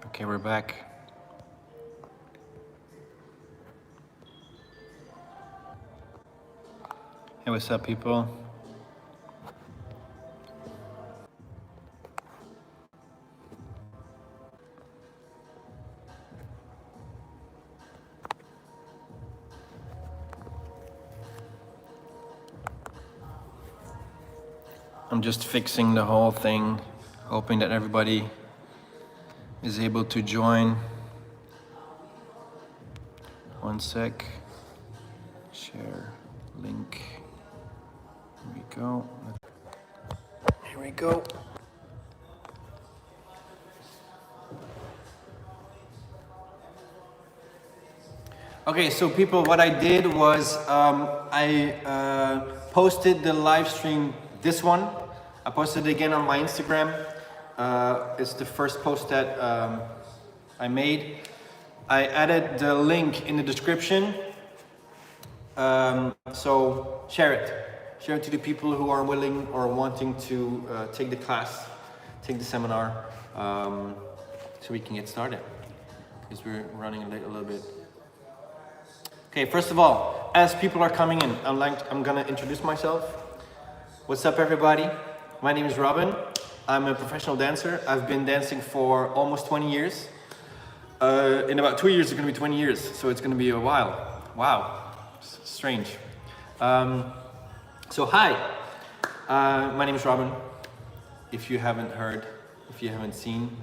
Okay, we're back. Hey, what's up, people? I'm just fixing the whole thing, hoping that everybody is able to join. One sec. Share link. Here we go. Here we go. Okay, so people, what I did was I posted the live stream, this one. I posted it again on my Instagram. It's the first post that I made. I added the link in the description. So share it. Share it to the people who are willing or wanting to take the class, take the seminar, so we can get started. Because we're running late a little bit. Okay, first of all, as people are coming in, I'm gonna introduce myself. What's up, everybody? My name is Robin. I'm a professional dancer. I've been dancing for almost 20 years. In about 2 years, it's gonna be 20 years, so it's gonna be a while. Wow, strange. So hi, my name is Robin. If you haven't heard, if you haven't seen.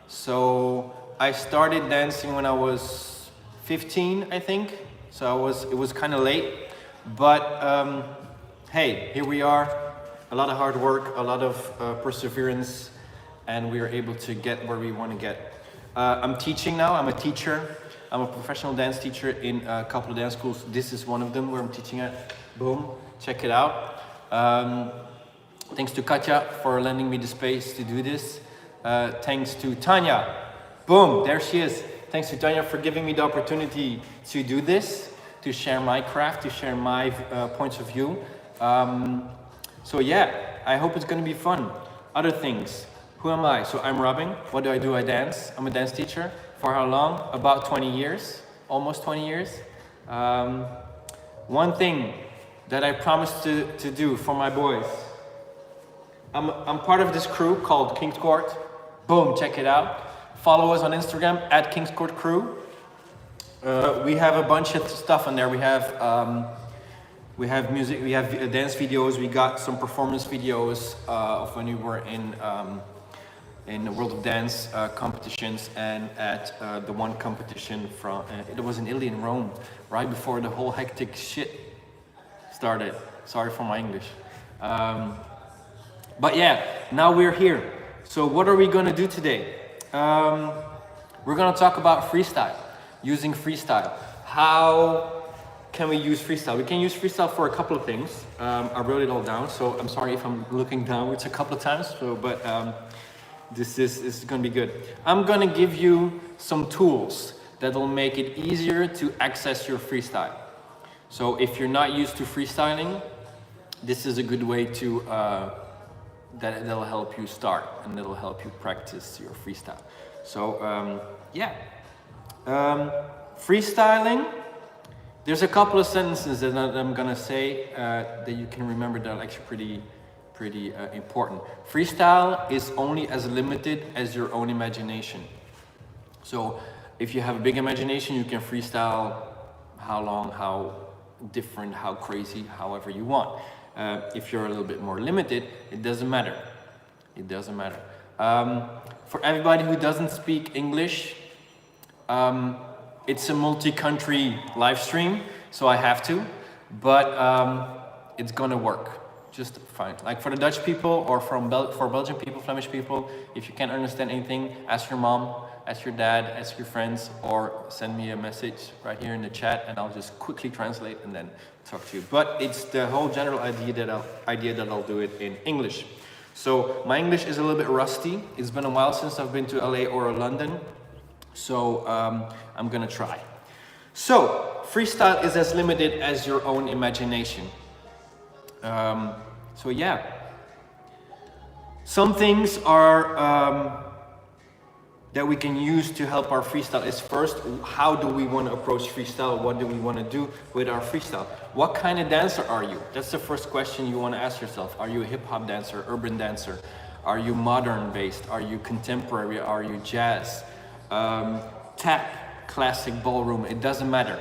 So I started dancing when I was 15, I think. So it was kind of late, but hey, here we are. A lot of hard work, a lot of perseverance, and we are able to get where we want to get. I'm teaching now. I'm a teacher. I'm a professional dance teacher in a couple of dance schools. This is one of them where I'm teaching at. Boom, check it out. Thanks to Katja for lending me the space to do this. Thanks to Tanya. Boom, there she is. Thanks to Tanya for giving me the opportunity to do this, to share my craft, to share my points of view. So yeah, I hope it's gonna be fun. Other things, who am I? So I'm Robin. What do? I dance. I'm a dance teacher. For how long? About 20 years, almost 20 years. One thing that I promised to do for my boys. I'm part of this crew called King's Court. Boom, check it out. Follow us on Instagram at King's Court Crew. We have a bunch of stuff on there. We have music, we have dance videos. We got some performance videos of when we were in the World of Dance competitions, and at the one competition from it was in Italy, in Rome, right before the whole hectic shit started. Sorry for my English. But yeah, now we're here. So what are we gonna do today? We're gonna talk about freestyle, using freestyle. How can we use freestyle? We can use freestyle for a couple of things. I wrote it all down, so I'm sorry if I'm looking downwards a couple of times, but this is gonna be good. I'm gonna give you some tools that will make it easier to access your freestyle. So if you're not used to freestyling, this is a good way to that'll help you start, and that'll help you practice your freestyle. So yeah, freestyling. There's a couple of sentences that I'm gonna say that you can remember that are actually pretty important. Freestyle is only as limited as your own imagination. So if you have a big imagination, you can freestyle how long, how different, how crazy, however you want. If you're a little bit more limited, it doesn't matter. It doesn't matter. For everybody who doesn't speak English, it's a multi-country live stream, so I have to, but it's gonna work just fine. Like for the Dutch people, or for Belgian people, Flemish people, if you can't understand anything, ask your mom, ask your dad, ask your friends, or send me a message right here in the chat, and I'll just quickly translate and then talk to you. But it's the whole general idea that I'll do it in English. So my English is a little bit rusty. It's been a while since I've been to LA or London, so I'm gonna try. So freestyle is as limited as your own imagination. So yeah, some things are that we can use to help our freestyle is first, how do we want to approach freestyle? What do we want to do with our freestyle? What kind of dancer are you? That's the first question you want to ask yourself. Are you a hip hop dancer, urban dancer? Are you modern based? Are you contemporary? Are you jazz? Tap, classic, ballroom, it doesn't matter.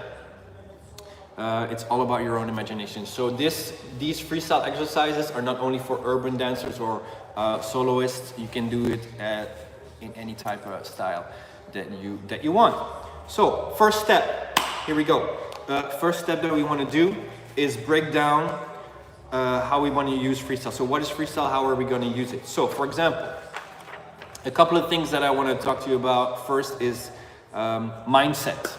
It's all about your own imagination. So these freestyle exercises are not only for urban dancers or soloists. You can do it in any type of style that you want. So first step, here we go. First step that we want to do is break down how we want to use freestyle. So what is freestyle? How are we going to use it? So for example, a couple of things that I want to talk to you about first is mindset.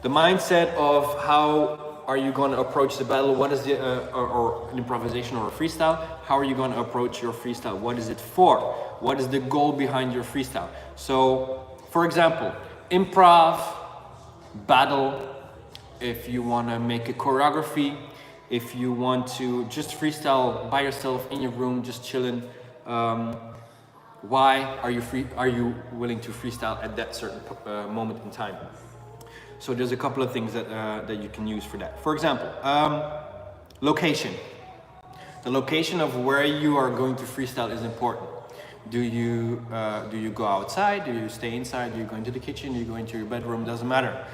The mindset of how are you going to approach the battle? What is the or an improvisation or a freestyle? How are you going to approach your freestyle? What is it for? What is the goal behind your freestyle? So, for example, improv, battle. If you want to make a choreography, if you want to just freestyle by yourself in your room, just chilling. Why are you willing to freestyle at that certain moment in time? So there's a couple of things that you can use for that. For example, location. The location of where you are going to freestyle is important. Do you go outside? Do you stay inside? Do you go into the kitchen? Do you go into your bedroom? Doesn't matter.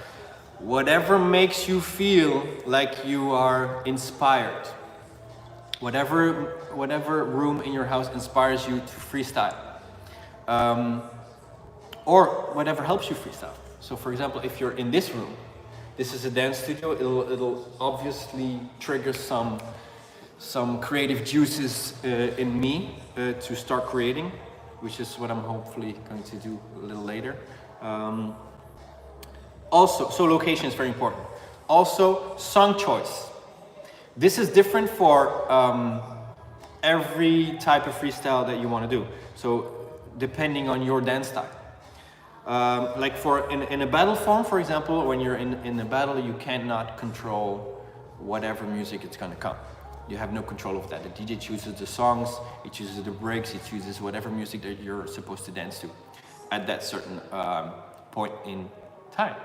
Whatever makes you feel like you are inspired. Whatever room in your house inspires you to freestyle. Or whatever helps you freestyle. So for example, if you're in this room, this is a dance studio, it'll obviously trigger some creative juices in me to start creating, which is what I'm hopefully going to do a little later. Also, so location is very important. Also, song choice. This is different for every type of freestyle that you want to do. So depending on your dance style. Like in a battle form, for example, when you're in a battle, you cannot control whatever music it's gonna come. You have no control of that. The DJ chooses the songs, he chooses the breaks, he chooses whatever music that you're supposed to dance to at that certain point in time.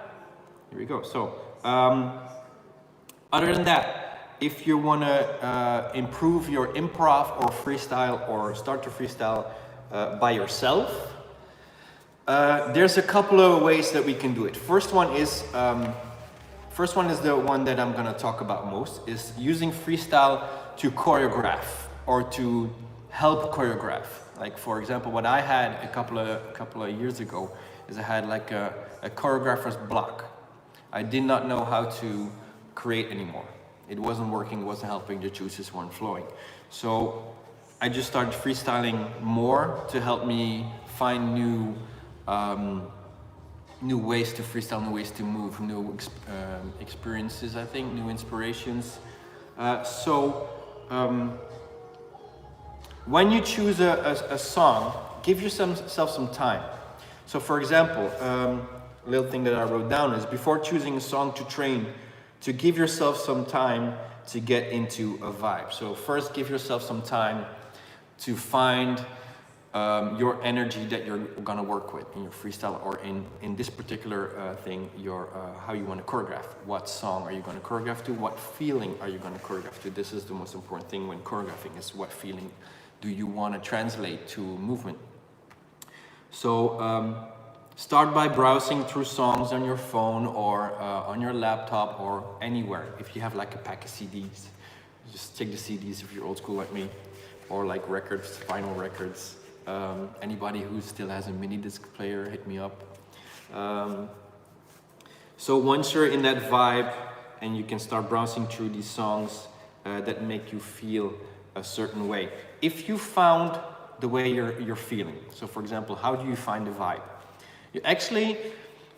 Here we go. So, other than that, if you wanna improve your improv or freestyle or start to freestyle by yourself, there's a couple of ways that we can do it. First one is the one that I'm gonna talk about most, is using freestyle to choreograph or to help choreograph. Like for example, what I had a couple of years ago is I had like a choreographer's block. I did not know how to create anymore. It wasn't working, it wasn't helping, the juices weren't flowing. So I just started freestyling more to help me find new ways to freestyle, new ways to move, new experiences, I think, new inspirations. When you choose a song, give yourself some time. So for example, a little thing that I wrote down is before choosing a song to train, to give yourself some time to get into a vibe. So first give yourself some time to find your energy that you're gonna work with in your freestyle or in this particular thing, your how you want to choreograph. What song are you gonna choreograph to? What feeling are you gonna choreograph to? This is the most important thing when choreographing, is what feeling do you want to translate to movement. So start by browsing through songs on your phone or on your laptop or anywhere. If you have like a pack of CDs, just take the CDs if you're old school like me, or like records, vinyl records. Anybody who still has a mini disc player, hit me up. So once you're in that vibe and you can start browsing through these songs that make you feel a certain way. If you found the way you're feeling, so for example, how do you find the vibe? You actually,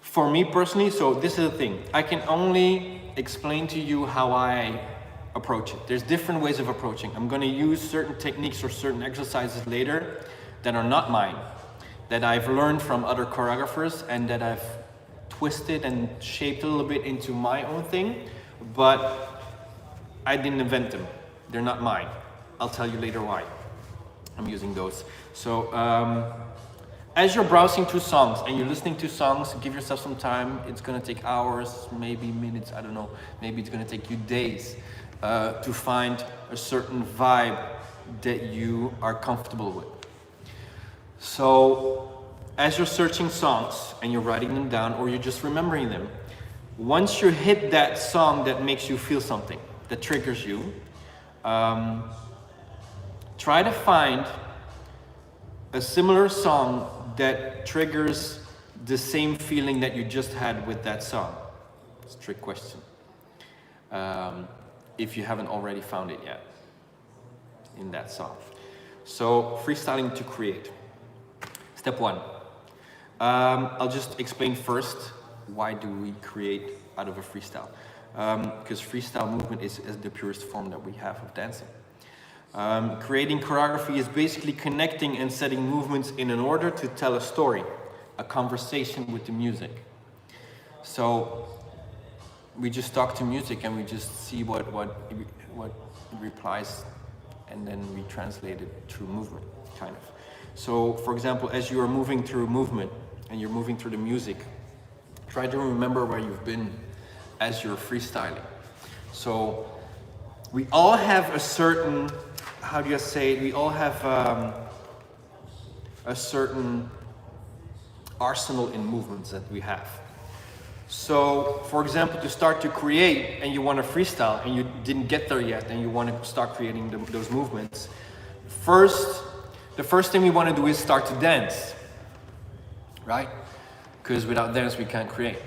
for me personally, so this is the thing, I can only explain to you how I approach it. There's different ways of approaching. I'm gonna use certain techniques or certain exercises later that are not mine, that I've learned from other choreographers and that I've twisted and shaped a little bit into my own thing, but I didn't invent them. They're not mine. I'll tell you later why I'm using those. So as you're browsing through songs and you're listening to songs, give yourself some time. It's gonna take hours, maybe minutes, I don't know. Maybe it's gonna take you days to find a certain vibe that you are comfortable with. So as you're searching songs and you're writing them down or you're just remembering them, once you hit that song that makes you feel something, that triggers you, try to find a similar song that triggers the same feeling that you just had with that song. It's a trick question. If you haven't already found it yet in that song. So freestyling to create. Step one. I'll just explain first, why do we create out of a freestyle? Because freestyle movement is the purest form that we have of dancing. Creating choreography is basically connecting and setting movements in an order to tell a story, a conversation with the music. So we just talk to music and we just see what it replies, and then we translate it through movement, kind of. So for example, as you are moving through movement and you're moving through the music, try to remember where you've been as you're freestyling. So we all have a certain, how do you say it? We all have a certain arsenal in movements that we have. So, for example, to start to create and you want to freestyle and you didn't get there yet and you want to start creating those movements, the first thing we want to do is start to dance, right? Because without dance we can't create,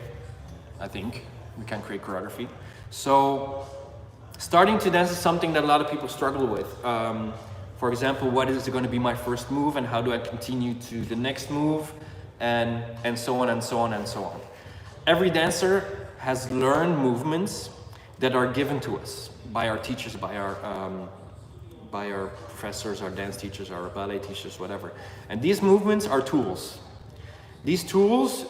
I think. We can't create choreography. So, starting to dance is something that a lot of people struggle with. For example, what is going to be my first move and how do I continue to the next move, and so on and so on and so on. Every dancer has learned movements that are given to us by our teachers, by our professors, our dance teachers, our ballet teachers, whatever. And these movements are tools. These tools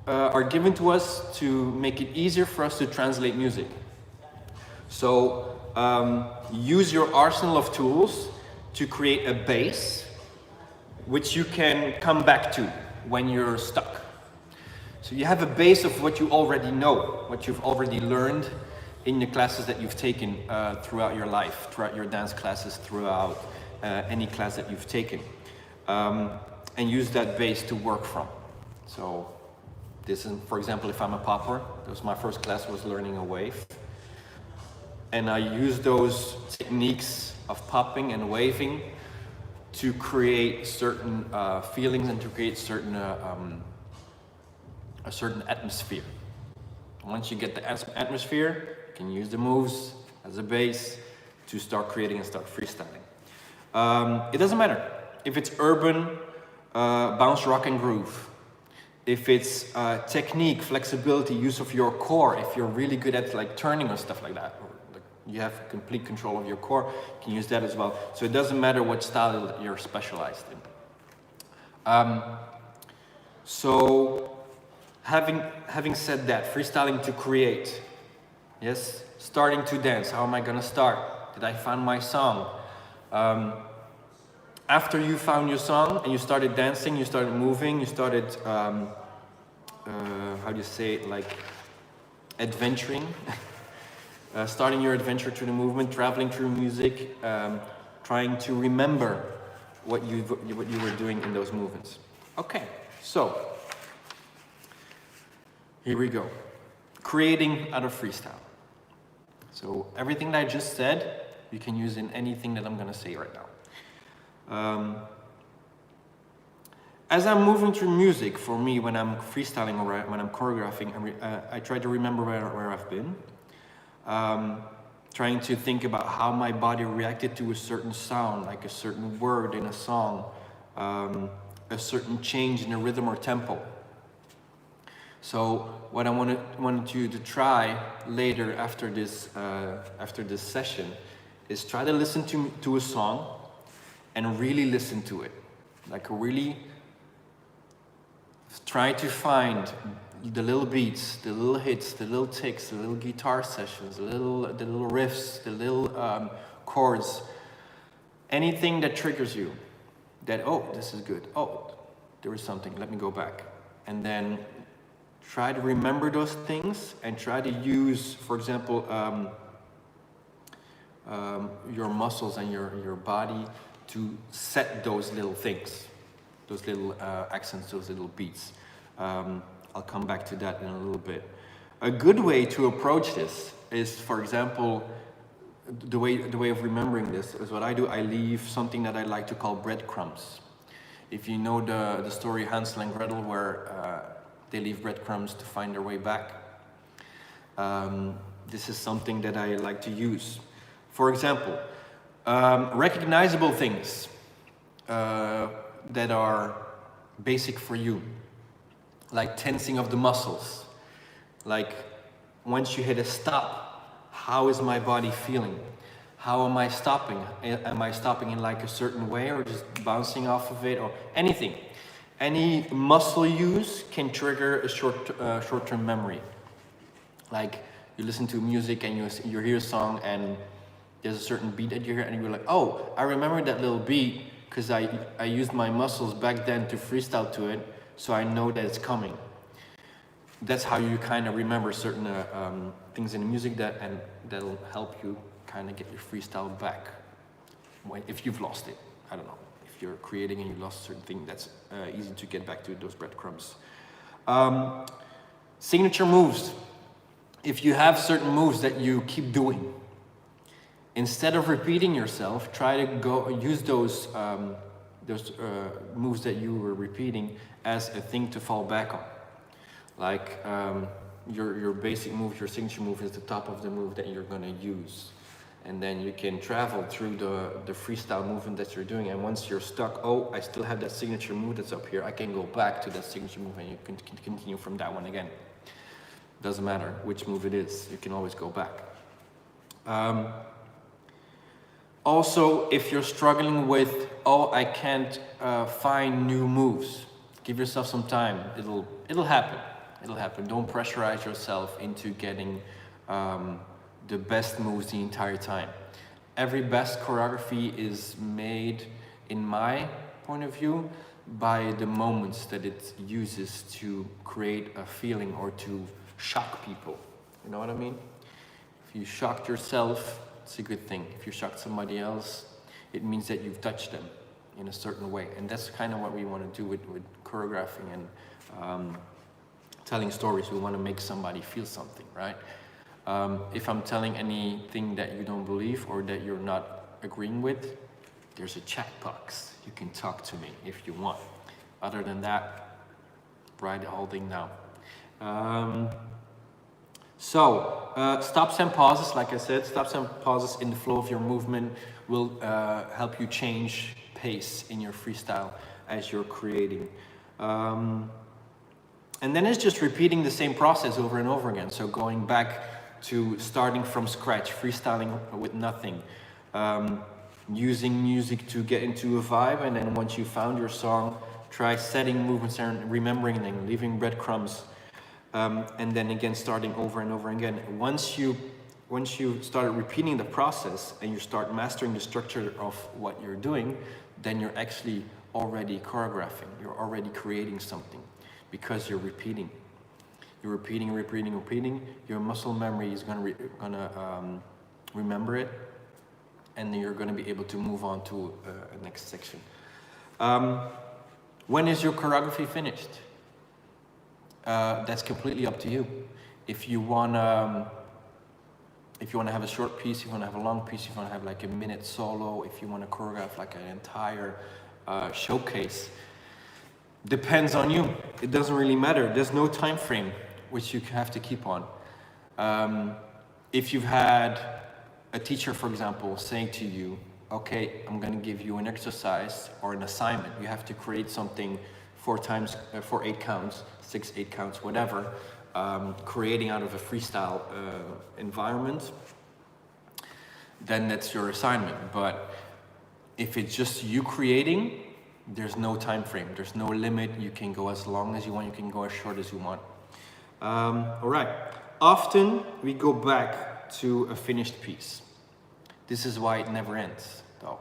are given to us to make it easier for us to translate music. So use your arsenal of tools to create a base which you can come back to when you're stuck. So you have a base of what you already know, what you've already learned in the classes that you've taken throughout your life, throughout your dance classes, throughout any class that you've taken. And use that base to work from. So this is, for example, if I'm a popper, that was my first class, was learning a wave. And I use those techniques of popping and waving to create certain feelings and to create certain a certain atmosphere. Once you get the atmosphere, you can use the moves as a base to start creating and start freestyling. It doesn't matter if it's urban, bounce, rock and groove. If it's technique, flexibility, use of your core, if you're really good at like turning or stuff like that, or you have complete control of your core, you can use that as well. So it doesn't matter what style that you're specialized in. So having said that, freestyling to create, yes, starting to dance. How am I gonna start? Did I find my song? After you found your song and you started dancing, you started moving, you started, how do you say it, like adventuring, starting your adventure through the movement, traveling through music, trying to remember what you were doing in those movements. Okay, so here we go. Creating out of freestyle. So everything that I just said, you can use in anything that I'm gonna say right now. As I'm moving through music, for me, when I'm freestyling or when I'm choreographing, I try to remember where I've been. Trying to think about how my body reacted to a certain sound, like a certain word in a song, a certain change in the rhythm or tempo. So what I wanted you to try later after this session is try to listen to a song and really listen to it. Like really try to find the little beats, the little hits, the little ticks, the little guitar sessions, the little riffs, the little chords, anything that triggers you, that, oh, this is good, oh, there is something, let me go back. And then try to remember those things and try to use, for example, your muscles and your body to set those little things, those little accents, those little beats. I'll come back to that in a little bit. A good way to approach this is, for example, the way of remembering this is what I do. I leave something that I like to call breadcrumbs. If you know the story Hansel and Gretel, where they leave breadcrumbs to find their way back, this is something that I like to use. For example, recognizable things that are basic for you, like tensing of the muscles, like once you hit a stop, how is my body feeling? How am I stopping? Am I stopping in like a certain way or just bouncing off of it or anything? Any muscle use can trigger a short-term memory. Like you listen to music and you hear a song and there's a certain beat that you hear and you're like, oh, I remember that little beat because I used my muscles back then to freestyle to it, so I know that it's coming. That's how you kind of remember certain things in the music that'll help you kind of get your freestyle back if you've lost it. I don't know. If you're creating and you lost a certain thing, that's easy to get back to those breadcrumbs. Signature moves. If you have certain moves that you keep doing, instead of repeating yourself, try to go use those moves that you were repeating as a thing to fall back on. Like your basic move, your signature move is the top of the move that you're gonna use. And then you can travel through the freestyle movement that you're doing. And once you're stuck, oh, I still have that signature move that's up here. I can go back to that signature move and you can continue from that one again. Doesn't matter which move it is, you can always go back. Also, if you're struggling with, oh, I can't find new moves, give yourself some time. It'll happen. It'll happen. Don't pressurize yourself into getting the best moves the entire time. Every best choreography is made, in my point of view, by the moments that it uses to create a feeling or to shock people. You know what I mean? If you shocked yourself, it's a good thing. If you shocked somebody else, it means that you've touched them in a certain way. And that's kind of what we want to do with choreographing and telling stories. We want to make somebody feel something, right? If I'm telling anything that you don't believe or that you're not agreeing with, there's a chat box. You can talk to me if you want. Other than that, write the whole thing down. Stops and pauses, like I said, stops and pauses in the flow of your movement will help you change pace in your freestyle as you're creating. And then it's just repeating the same process over and over again. So going back to starting from scratch, freestyling with nothing, using music to get into a vibe, and then once you found your song, try setting movements and remembering them, leaving breadcrumbs, and then again starting over and over again. Once you start repeating the process and you start mastering the structure of what you're doing, then you're actually already choreographing. You're already creating something because you're repeating. You're repeating. Your muscle memory is gonna remember it, and then you're gonna be able to move on to a next section. When is your choreography finished? That's completely up to you. If you wanna have a short piece, if you wanna have a long piece, if you wanna have like a minute solo, if you wanna choreograph like an entire showcase, depends on you. It doesn't really matter. There's no time frame which you have to keep on. If you've had a teacher, for example, saying to you, okay, I'm gonna give you an exercise or an assignment. You have to create something 4 8 counts, 6, 8 counts, whatever, creating out of a freestyle environment, then that's your assignment. But if it's just you creating, there's no time frame, there's no limit. You can go as long as you want, you can go as short as you want. All right, often we go back to a finished piece. This is why it never ends, though.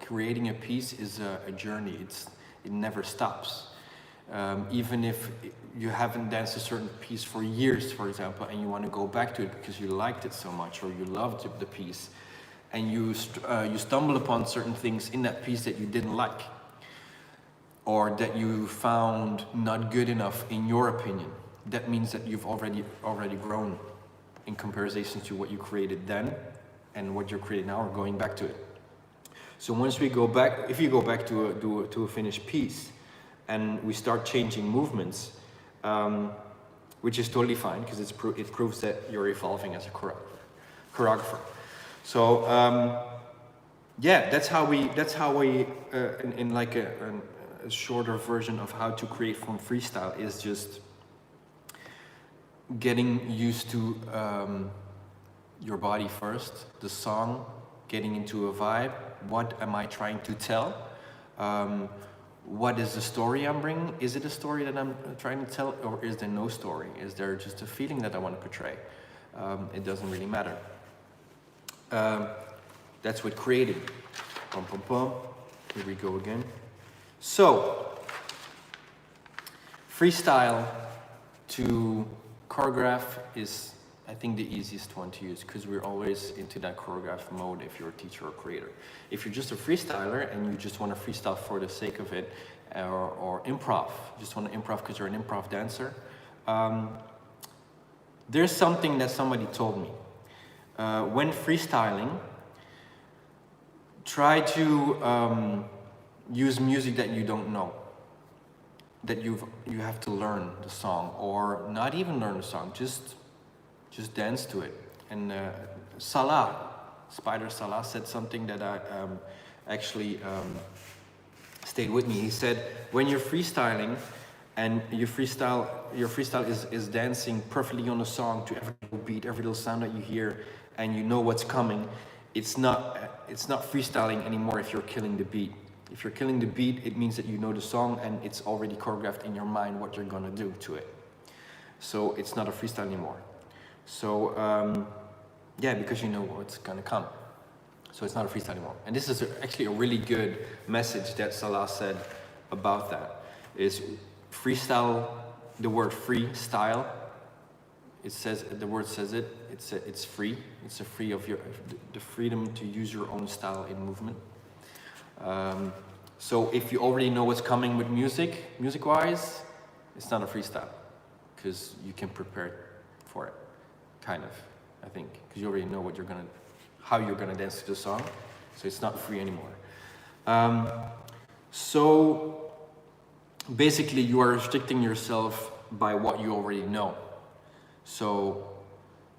Creating a piece is a journey. It never stops. Even if you haven't danced a certain piece for years, for example, and you want to go back to it because you liked it so much or you loved the piece, and you stumble upon certain things in that piece that you didn't like, or that you found not good enough in your opinion, that means that you've already grown in comparison to what you created then and what you're creating now, or going back to it. So once we go back, if you go back to a finished piece and we start changing movements, which is totally fine because it proves that you're evolving as a choreographer. So yeah, that's how we in like a shorter version of how to create from freestyle is just getting used to your body first, the song, getting into a vibe. What am I trying to tell? What is the story I'm bringing? Is it a story that I'm trying to tell, or is there no story? Is there just a feeling that I want to portray? It doesn't really matter. That's what creating. Pum, pum, pum. Here we go again. So, freestyle to choreograph is, I think, the easiest one to use because we're always into that choreograph mode if you're a teacher or creator. If you're just a freestyler and you just want to freestyle for the sake of it, or improv, just want to improv because you're an improv dancer, there's something that somebody told me. When freestyling, try to use music that you don't know, that you have to learn the song, or not even learn the song, just dance to it. And Spider Salah said something that I actually stayed with me. He said, when you're freestyling and your freestyle is dancing perfectly on the song to every little beat, every little sound that you hear, and you know what's coming, it's not freestyling anymore if you're killing the beat. If you're killing the beat, it means that you know the song and it's already choreographed in your mind what you're gonna do to it. So it's not a freestyle anymore. So yeah, because you know what's gonna come. So it's not a freestyle anymore. And this is actually a really good message that Salah said about that. Is freestyle, the word freestyle, it says, the word says it, it's free. It's a free of the freedom to use your own style in movement. So if you already know what's coming with music-wise, it's not a freestyle because you can prepare for it, kind of, I think, because you already know how you're gonna dance to the song, so it's not free anymore. So basically, you are restricting yourself by what you already know. So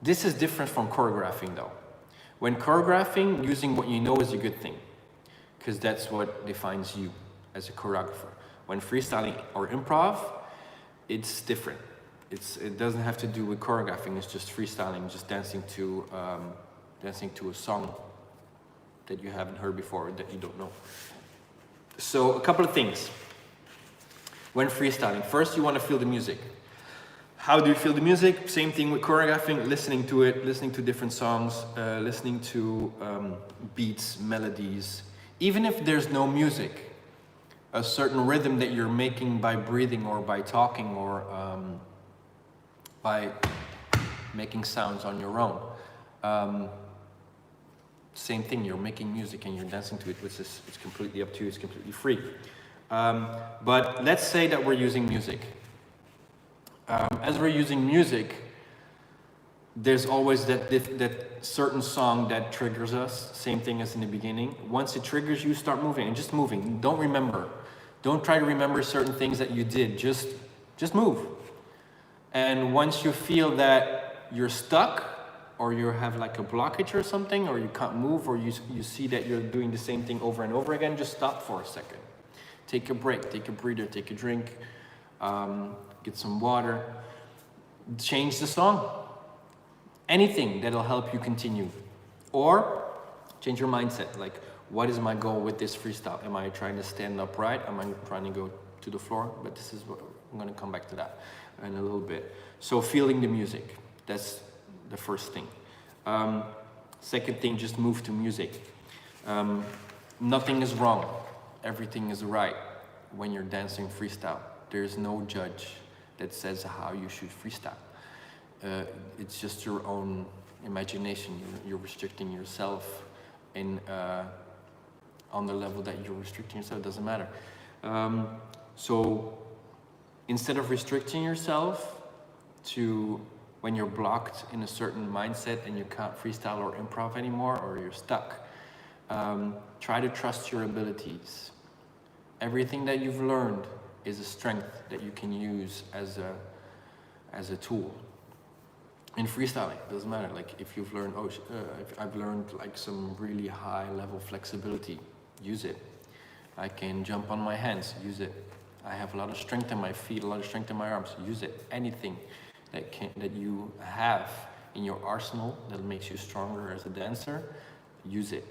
this is different from choreographing, though. When choreographing, using what you know is a good thing, because that's what defines you as a choreographer. When freestyling or improv, it's different. It doesn't have to do with choreographing. It's just freestyling, just dancing to a song that you haven't heard before or that you don't know. So a couple of things. When freestyling, first you want to feel the music. How do you feel the music? Same thing with choreographing, listening to it, listening to different songs, listening to beats, melodies. Even if there's no music, a certain rhythm that you're making by breathing or by talking or by making sounds on your own. Same thing, you're making music and you're dancing to it, which is, it's completely up to you, it's completely free. But let's say that we're using music. As we're using music, there's always that certain song that triggers us, same thing as in the beginning. Once it triggers you, start moving, and just moving. Don't remember. Don't try to remember certain things that you did, just move. And once you feel that you're stuck, or you have like a blockage or something, or you can't move, or you see that you're doing the same thing over and over again, just stop for a second. Take a break, take a breather, take a drink, get some water, change the song. Anything that'll help you continue. Or change your mindset, like what is my goal with this freestyle? Am I trying to stand upright? Am I trying to go to the floor? But this is what, I'm gonna come back to that in a little bit. So feeling the music, that's the first thing. Second thing, just move to music. Nothing is wrong, everything is right. when you're dancing freestyle. There's no judge that says how you should freestyle. It's just your own imagination. You're restricting yourself in on the level that you're restricting yourself. It doesn't matter. So instead of restricting yourself to when you're blocked in a certain mindset and you can't freestyle or improv anymore, or you're stuck, try to trust your abilities. Everything that you've learned is a strength that you can use as a tool. In freestyling, it doesn't matter. Like if you've learned, if I've learned like some really high level flexibility, use it. I can jump on my hands, use it. I have a lot of strength in my feet, a lot of strength in my arms, use it. Anything that you have in your arsenal that makes you stronger as a dancer, use it.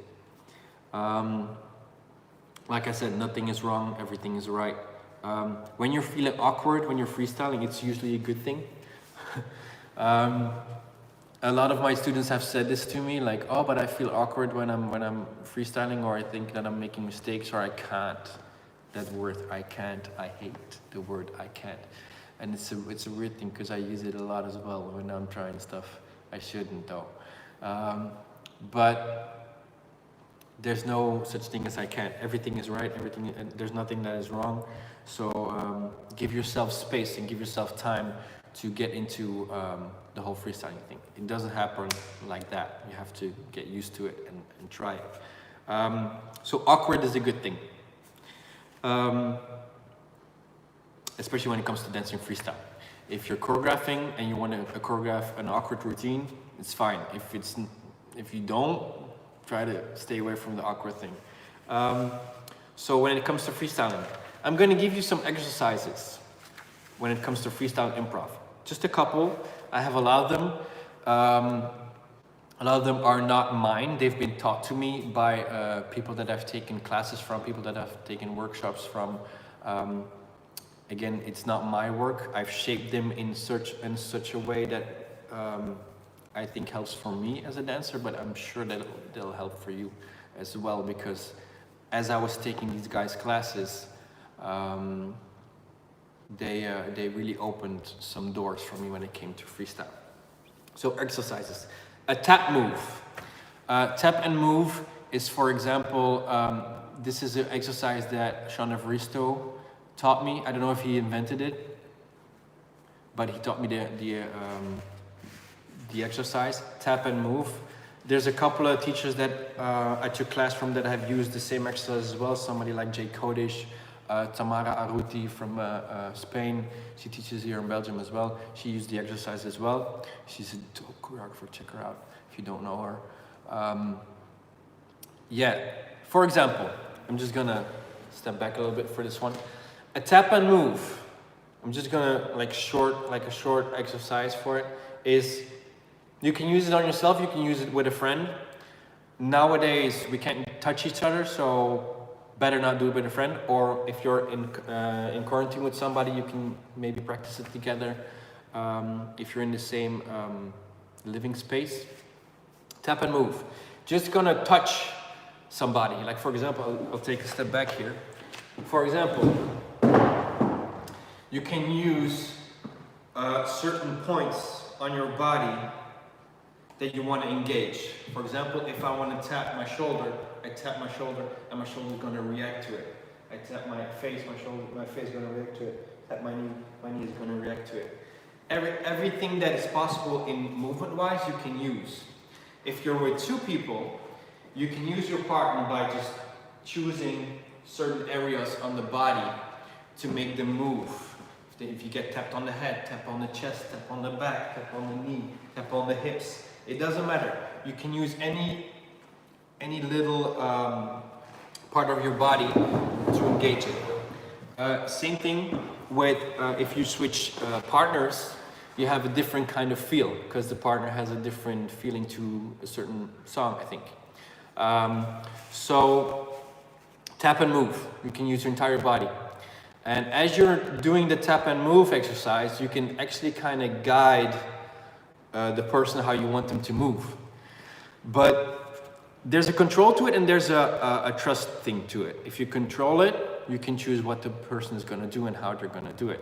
Like I said, nothing is wrong, everything is right. When you're feeling awkward, when you're freestyling, it's usually a good thing. A lot of my students have said this to me, like, oh, but I feel awkward when I'm freestyling, or I think that I'm making mistakes, or I can't. That word, I can't, I hate the word I can't. And it's a weird thing because I use it a lot as well when I'm trying stuff. I shouldn't though. But there's no such thing as I can't. Everything is right, there's nothing that is wrong. So give yourself space and give yourself time to get into the whole freestyling thing. It doesn't happen like that. You have to get used to it and try it. So awkward is a good thing. Especially when it comes to dancing freestyle. If you're choreographing and you want to choreograph an awkward routine, it's fine. If you don't, try to stay away from the awkward thing. So when it comes to freestyling, I'm going to give you some exercises when it comes to freestyle improv. Just a couple. I have a lot of them. A lot of them are not mine. They've been taught to me by people that I've taken classes from, people that I've taken workshops from. Again, it's not my work. I've shaped them in such a way that I think helps for me as a dancer, but I'm sure that they'll help for you as well, because as I was taking these guys' classes, they really opened some doors for me when it came to freestyle. So exercises. A tap move. Tap and move is, for example, this is an exercise that Sean Evaristo taught me. I don't know if he invented it, but he taught me the exercise, tap and move. There's a couple of teachers that I took class from that have used the same exercise as well. Somebody like Jay Kodish, Tamara Arruti from Spain. She teaches here in Belgium as well. She used the exercise as well. She's a dope choreographer, check her out if you don't know her. Yeah, for example, I'm just gonna step back a little bit for this one. A tap and move, I'm just gonna like a short exercise for it, is you can use it on yourself, you can use it with a friend. Nowadays, we can't touch each other, so better not do it with a friend. Or if you're in quarantine with somebody, you can maybe practice it together. If you're in the same living space, tap and move. Just gonna touch somebody. Like for example, I'll take a step back here. For example, you can use certain points on your body that you want to engage. For example, if I want to tap my shoulder, I tap my shoulder and my shoulder is going to react to it. I tap my face, my face is going to react to it. Tap my knee is going to react to it. Everything that is possible in movement-wise, you can use. If you're with two people, you can use your partner by just choosing certain areas on the body to make them move. If you get tapped on the head, tap on the chest, tap on the back, tap on the knee, tap on the hips. It doesn't matter. You can use any little part of your body to engage it. Same thing with if you switch partners, you have a different kind of feel because the partner has a different feeling to a certain song, I think. So tap and move. You can use your entire body. And as you're doing the tap and move exercise, you can actually kind of guide the person how you want them to move. But there's a control to it and there's a trust thing to it. If you control it, you can choose what the person is going to do and how they're going to do it.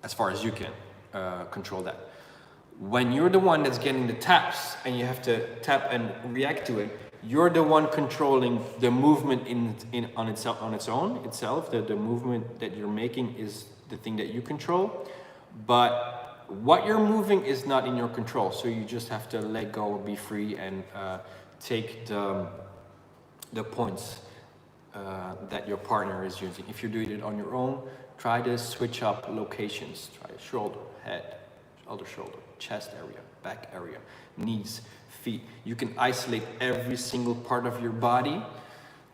As far as you can control that. When you're the one that's getting the taps and you have to tap and react to it, you're the one controlling the movement on its own. The movement that you're making is the thing that you control, but what you're moving is not in your control. So you just have to let go, be free, and take the points that your partner is using. If you're doing it on your own, try to switch up locations. Try shoulder, head, other shoulder, chest area, back area, knees, feet. You can isolate every single part of your body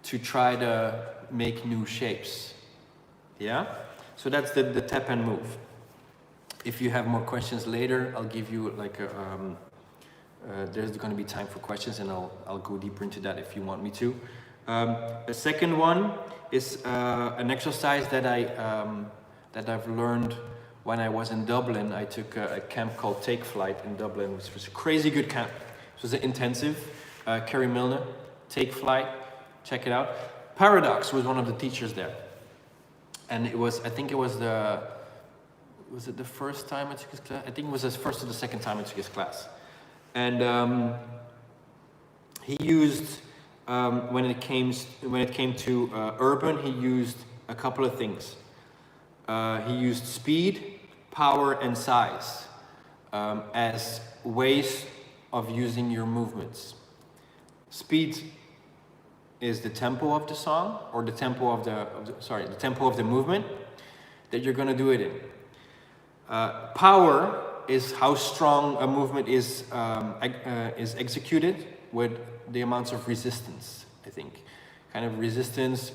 to try to make new shapes. Yeah? So that's the tap and move. If you have more questions later, I'll give you like a, there's going to be time for questions, and I'll go deeper into that if you want me to. The second one is an exercise that I've learned when I was in Dublin. I took a camp called Take Flight in Dublin, which was a crazy good camp. It was an intensive. Kerry Milner, Take Flight, check it out. Paradox was one of the teachers there, and it was, I think it was the first time I took his class? I think it was the first or the second time I took his class. And he used, when it came to urban, he used a couple of things. He used speed, power, and size as ways of using your movements. Speed is the tempo of the song, or the tempo of the tempo of the movement that you're going to do it in. Power is how strong a movement is executed with the amounts of resistance, I think. Kind of resistance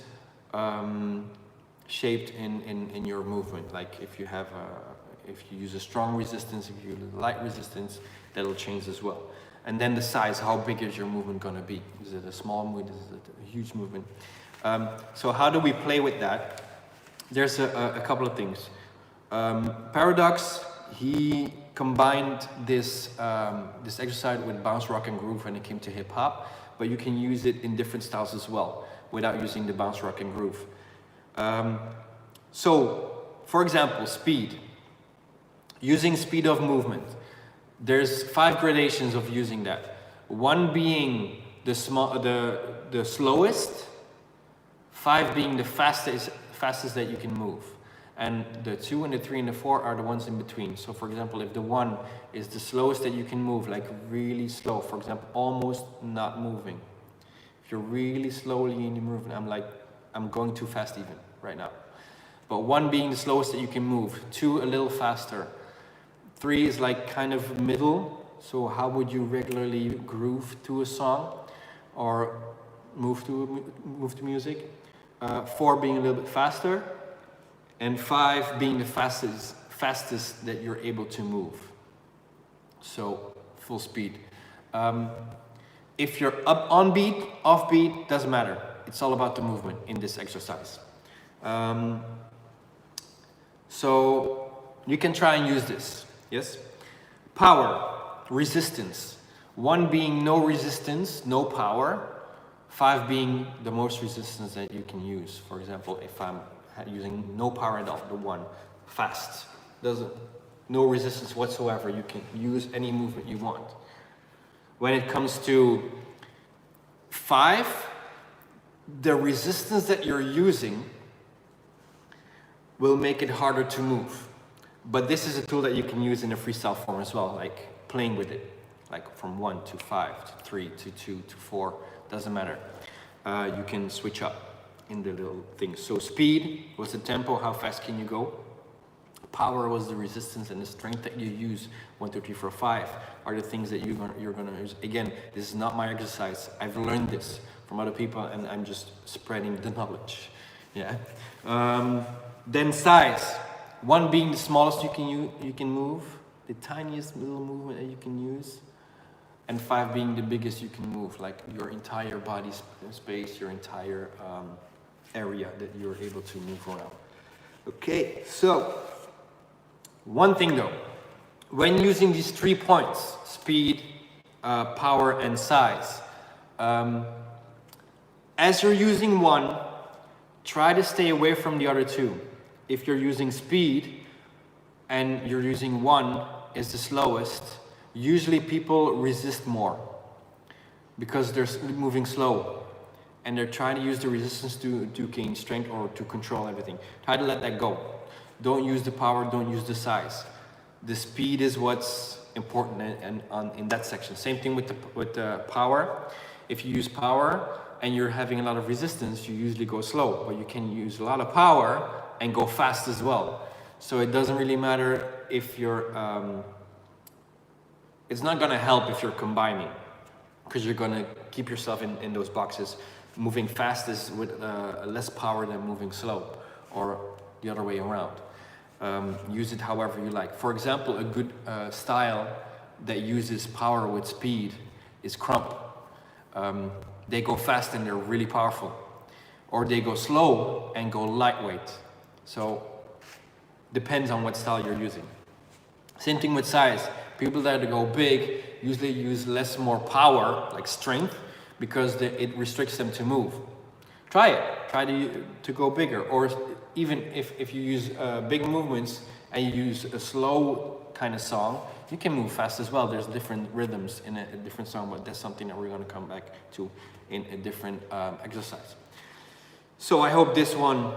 shaped in your movement. Like if you have if you use a strong resistance, if you use a light resistance, that'll change as well. And then the size, how big is your movement gonna be? Is it a small movement? Is it a huge movement? So how do we play with that? There's a couple of things. Paradox, he combined this exercise with bounce, rock, and groove when it came to hip hop, but you can use it in different styles as well without using the bounce, rock, and groove. So, for example, speed. Using speed of movement. There's 5 gradations of using that. One being the slowest, 5 being the fastest that you can move. And the 2 and the 3 and the 4 are the ones in between. So for example, if the 1 is the slowest that you can move, like really slow, for example, almost not moving. If you're really slowly in your movement, I'm going too fast even right now. But 1 being the slowest that you can move, 2 a little faster, 3 is like kind of middle. So how would you regularly groove to a song or move to music? 4 being a little bit faster, and 5 being the fastest that you're able to move. So full speed. If you're up on beat, off beat, doesn't matter. It's all about the movement in this exercise. So you can try and use this. Yes? Power, resistance. 1 being no resistance, no power. 5 being the most resistance that you can use. For example, if I'm using no power at all, the 1, fast, no resistance whatsoever, you can use any movement you want. When it comes to 5, the resistance that you're using will make it harder to move. But this is a tool that you can use in a freestyle form as well, like playing with it, like from 1 to 5 to 3 to 2 to 4, doesn't matter. You can switch up in the little things. So speed was the tempo, how fast can you go? Power was the resistance and the strength that you use. 1, 2, 3, 4, 5 are the things that you're gonna use. Again, this is not my exercise. I've learned this from other people, and I'm just spreading the knowledge. Yeah. Then size. 1 being the smallest you can move, the tiniest little movement that you can use, and 5 being the biggest you can move, like your entire body space, your entire area that you're able to move around. Okay, so one thing though, when using these 3 points, speed, power, and size, as you're using 1, try to stay away from the other two. If you're using speed and you're using 1 is the slowest, usually people resist more because they're moving slow and they're trying to use the resistance to gain strength or to control everything. Try to let that go. Don't use the power, don't use the size. The speed is what's important in that section. Same thing with the power. If you use power and you're having a lot of resistance, you usually go slow, but you can use a lot of power and go fast as well. So it doesn't really matter if you're, it's not gonna help if you're combining, because you're gonna keep yourself in those boxes. Moving fast is with less power than moving slow, or the other way around. Use it however you like. For example, a good style that uses power with speed is crump. They go fast and they're really powerful. Or they go slow and go lightweight. So, depends on what style you're using. Same thing with size. People that go big usually use more power, like strength, because it restricts them to move. Try it. Try to go bigger. Or even if you use big movements and you use a slow kind of song, you can move fast as well. There's different rhythms in a different song, but that's something that we're going to come back to in a different exercise. So I hope this one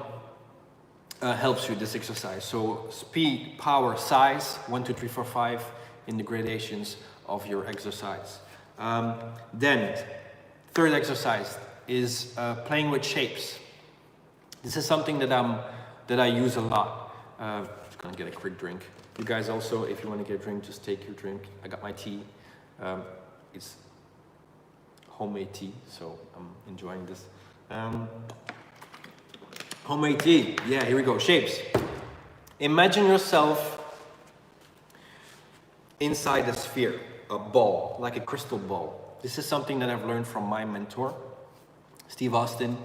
helps you, this exercise. So speed, power, size, 1, 2, 3, 4, 5 in the gradations of your exercise. Then, third exercise is playing with shapes. This is something that I use a lot. Just gonna get a quick drink. You guys also, if you want to get a drink, just take your drink. I got my tea. It's homemade tea, so I'm enjoying this. Homemade tea. Yeah, here we go. Shapes. Imagine yourself inside a sphere, a ball, like a crystal ball. This is something that I've learned from my mentor, Steve Austin.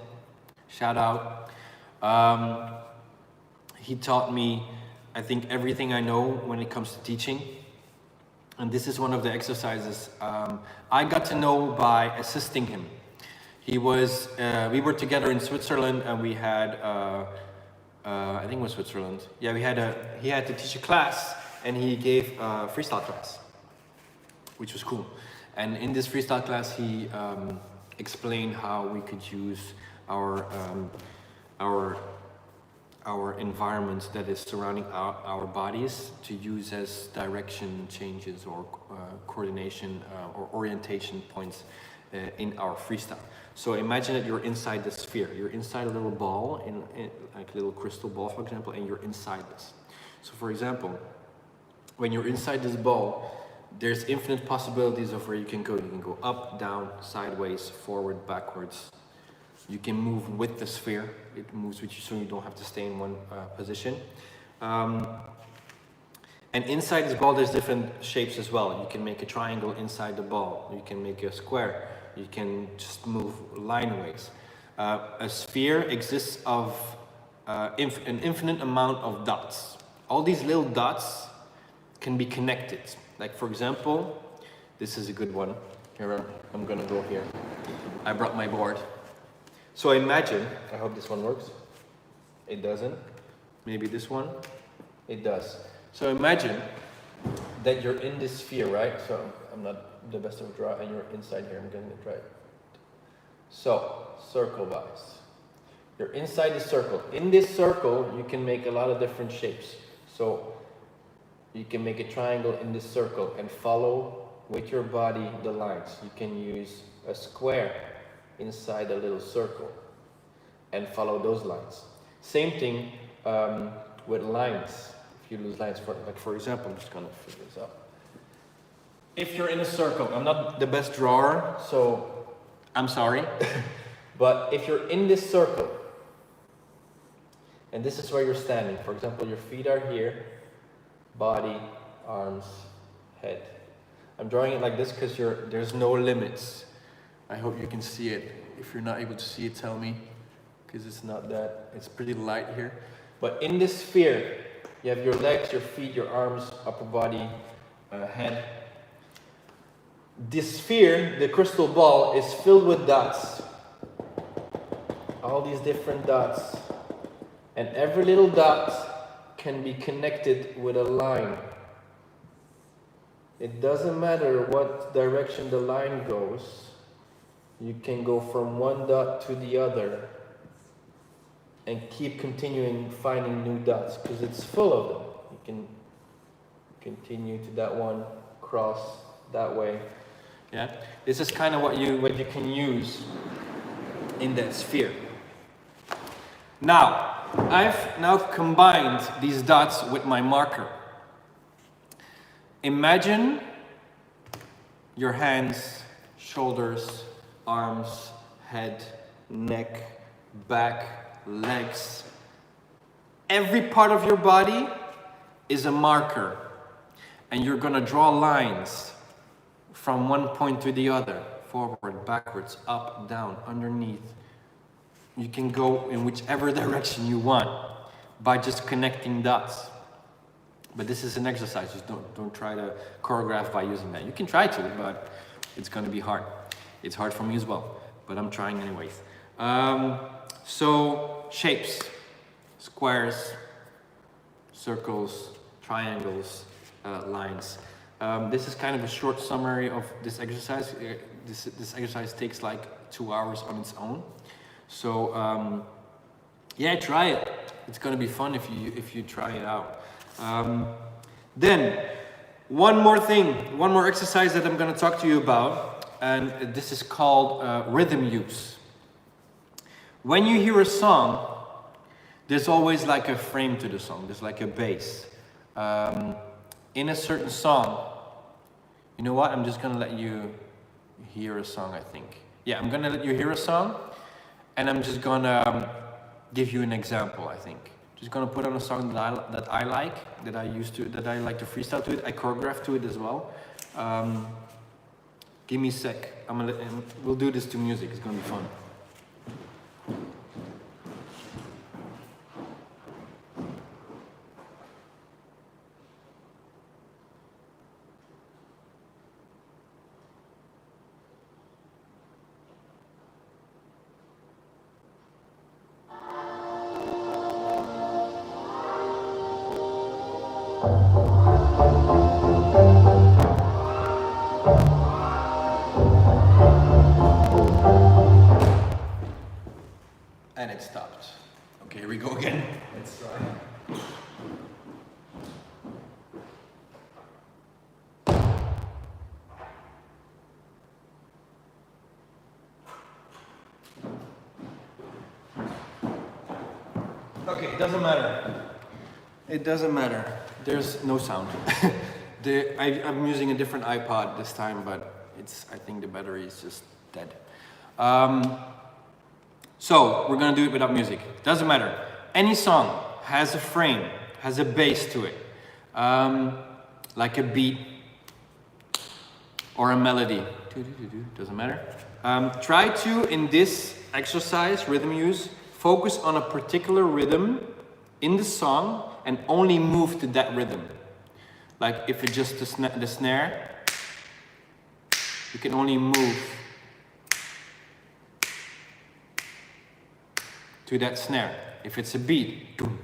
Shout out. He taught me, I think, everything I know when it comes to teaching. And this is one of the exercises I got to know by assisting him. He was, we were together in Switzerland, and we had, I think it was Switzerland. Yeah, he had to teach a class, and he gave a freestyle class, which was cool. And in this freestyle class, he explained how we could use our environment that is surrounding our bodies to use as direction changes or coordination or orientation points in our freestyle. So imagine that you're inside the sphere. You're inside a little ball, like a little crystal ball, for example, and you're inside this. So for example, when you're inside this ball, there's infinite possibilities of where you can go. You can go up, down, sideways, forward, backwards. You can move with the sphere. It moves with you, so you don't have to stay in one position. And inside this ball, there's different shapes as well. You can make a triangle inside the ball. You can make a square. You can just move lineways. A sphere exists of an infinite amount of dots. All these little dots can be connected. Like for example, this is a good one. Here, I'm gonna go here. I brought my board. So imagine, I hope this one works. It doesn't. Maybe this one. It does. So imagine that you're in this sphere, right? So I'm not the best of a draw, and you're inside here. I'm getting it right. So, circle wise. You're inside the circle. In this circle, you can make a lot of different shapes. So you can make a triangle in this circle and follow with your body the lines. You can use a square inside a little circle and follow those lines. Same thing with lines. If you lose lines, for example, I'm just gonna figure this out. If you're in a circle, I'm not the best drawer, so I'm sorry. But if you're in this circle, and this is where you're standing, for example, your feet are here, body, arms, head. I'm drawing it like this because there's no limits. I hope you can see it. If you're not able to see it, tell me, because it's pretty light here. But in this sphere, you have your legs, your feet, your arms, upper body, head. This sphere, the crystal ball, is filled with dots. all these different dots. And every little dot can be connected with a line. It doesn't matter what direction the line goes. You can go from one dot to the other and keep continuing finding new dots because it's full of them. You can continue to that one, cross that way. Yeah, this is kind of what you can use in that sphere. Now, I've now combined these dots with my marker. Imagine your hands, shoulders, arms, head, neck, back, legs. Every part of your body is a marker. And you're gonna draw lines from one point to the other. Forward, backwards, up, down, underneath. You can go in whichever direction you want by just connecting dots. But this is an exercise, just don't try to choreograph by using that. You can try to, but it's gonna be hard. It's hard for me as well, but I'm trying anyways. So shapes, squares, circles, triangles, lines. This is kind of a short summary of this exercise. This exercise takes like 2 hours on its own. So yeah, try it. It's gonna be fun if you try it out. Then one more thing, one more exercise that I'm gonna talk to you about, and this is called rhythm use. When you hear a song, there's always like a frame to the song. There's like a bass. In a certain song, you know what? I'm just gonna let you hear a song, I think. Yeah, I'm gonna let you hear a song, and I'm just gonna give you an example, I think. Just gonna put on a song that I like, that I like to freestyle to it. I choreograph to it as well. Give me a sec. We'll do this to music. It's gonna be fun. And it stopped. Okay, here we go again. Let's try. Okay, it doesn't matter. It doesn't matter. There's no sound. I'm using a different iPod this time, but I think the battery is just dead. So we're gonna do it without music. Doesn't matter. Any song has a frame, has a bass to it, like a beat or a melody. Doesn't matter. Try to, in this exercise, rhythm use, focus on a particular rhythm in the song and only move to that rhythm. Like if it's just the snare, you can only move to that snare. If it's a beat, doom,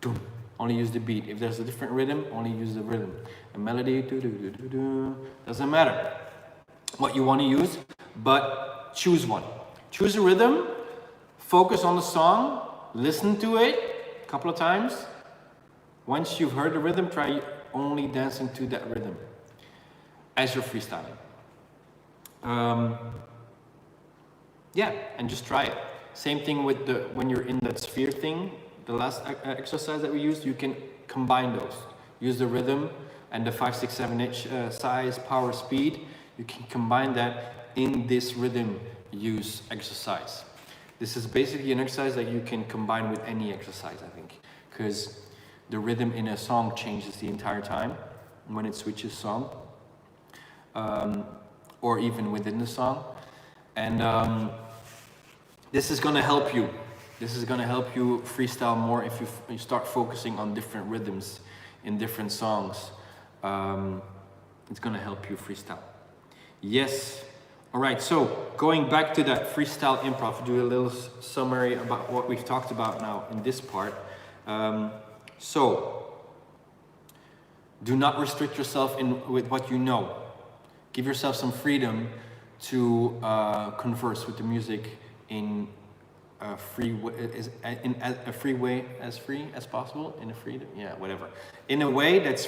doom, only use the beat. If there's a different rhythm, only use the rhythm. A melody, doesn't matter what you want to use, but choose one. Choose a rhythm, focus on the song, listen to it a couple of times. Once you've heard the rhythm, try only dancing to that rhythm as you're freestyling. Yeah, and just try it. Same thing with when you're in that sphere thing, the last exercise that we used, you can combine those. Use the rhythm and the 5, 6, 7 inch size, power, speed. You can combine that in this rhythm use exercise. This is basically an exercise that you can combine with any exercise, I think, because the rhythm in a song changes the entire time when it switches song, or even within the song. And this is gonna help you. This is gonna help you freestyle more if you start focusing on different rhythms in different songs. It's gonna help you freestyle. Yes, All right, so going back to that freestyle improv, do a little summary about what we've talked about now in this part. So, do not restrict yourself with what you know. Give yourself some freedom to converse with the music in a free way, as free as possible, in a way that's as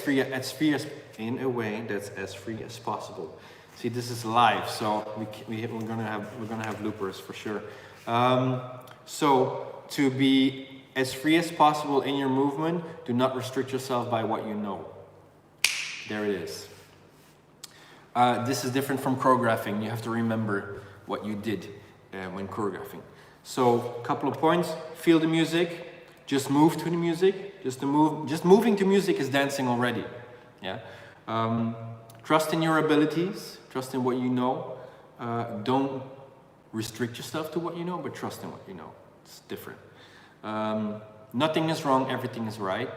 free as possible. See, this is live, so we're gonna have bloopers for sure. So to be as free as possible in your movement, do not restrict yourself by what you know. There it is. This is different from choreographing. You have to remember what you did when choreographing. So, a couple of points. Feel the music. Just move to the music. Just moving to music is dancing already. Yeah. Trust in your abilities. Trust in what you know. Don't restrict yourself to what you know, but trust in what you know. It's different. Nothing is wrong. Everything is right.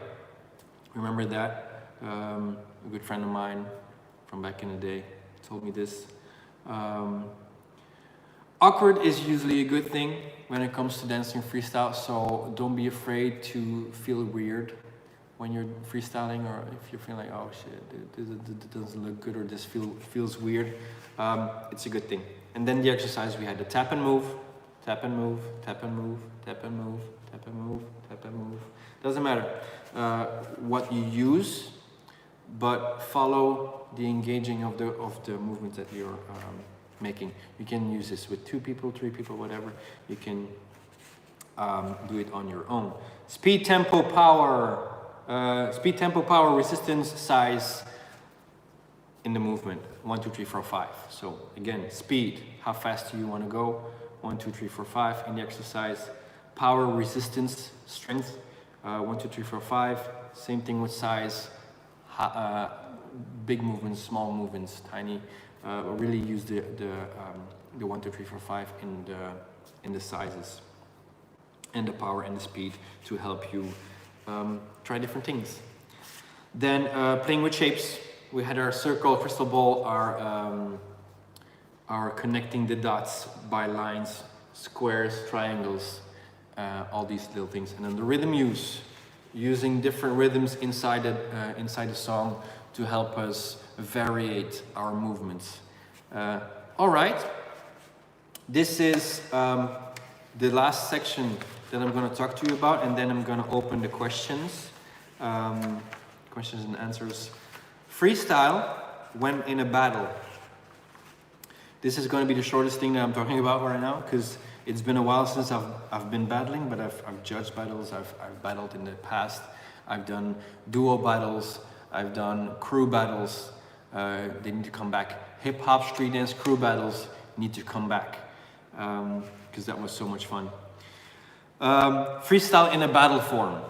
Remember that. A good friend of mine from back in the day told me this. Awkward is usually a good thing when it comes to dancing freestyle, so don't be afraid to feel weird when you're freestyling, or if you're feeling like, oh shit, this doesn't look good, or this feels weird. It's a good thing. And then the exercise, we had the tap and move, tap and move, tap and move, tap and move, tap and move, tap and move. Doesn't matter what you use, but follow the engaging of the movements that you're making. You can use this with 2 people, 3 people, whatever. You can do it on your own. Speed, tempo, power. Speed, tempo, power, resistance, size in the movement. 1, 2, 3, 4, 5. So again, speed. How fast do you want to go? 1, 2, 3, 4, 5 in the exercise. Power, resistance, strength. 1, 2, 3, 4, 5. Same thing with size. Big movements, small movements, tiny. Really use the 1, 2, 3, 4, 5 in the sizes, and the power and the speed to help you try different things. Then playing with shapes. We had our circle, crystal ball, our connecting the dots by lines, squares, triangles, all these little things. And then the rhythm using different rhythms inside the song to help us variate our movements. All right, this is the last section that I'm going to talk to you about, and then I'm going to open the questions and answers. Freestyle when in a battle. This is going to be the shortest thing that I'm talking about right now, because it's been a while since I've been battling, but I've judged battles, I've battled in the past, I've done duo battles, I've done crew battles. They need to come back. Hip hop, street dance, crew battles need to come back, because that was so much fun. Freestyle in a battle form.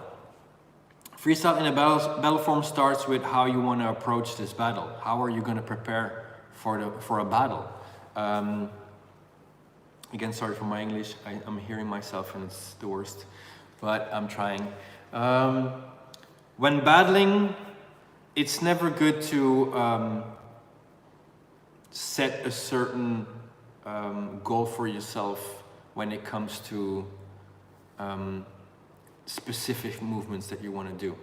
Freestyle in a battle form starts with how you want to approach this battle. How are you going to prepare for a battle? Again, sorry for my English. I'm hearing myself and it's the worst, but I'm trying. When battling, it's never good to set a certain goal for yourself when it comes to specific movements that you want to do.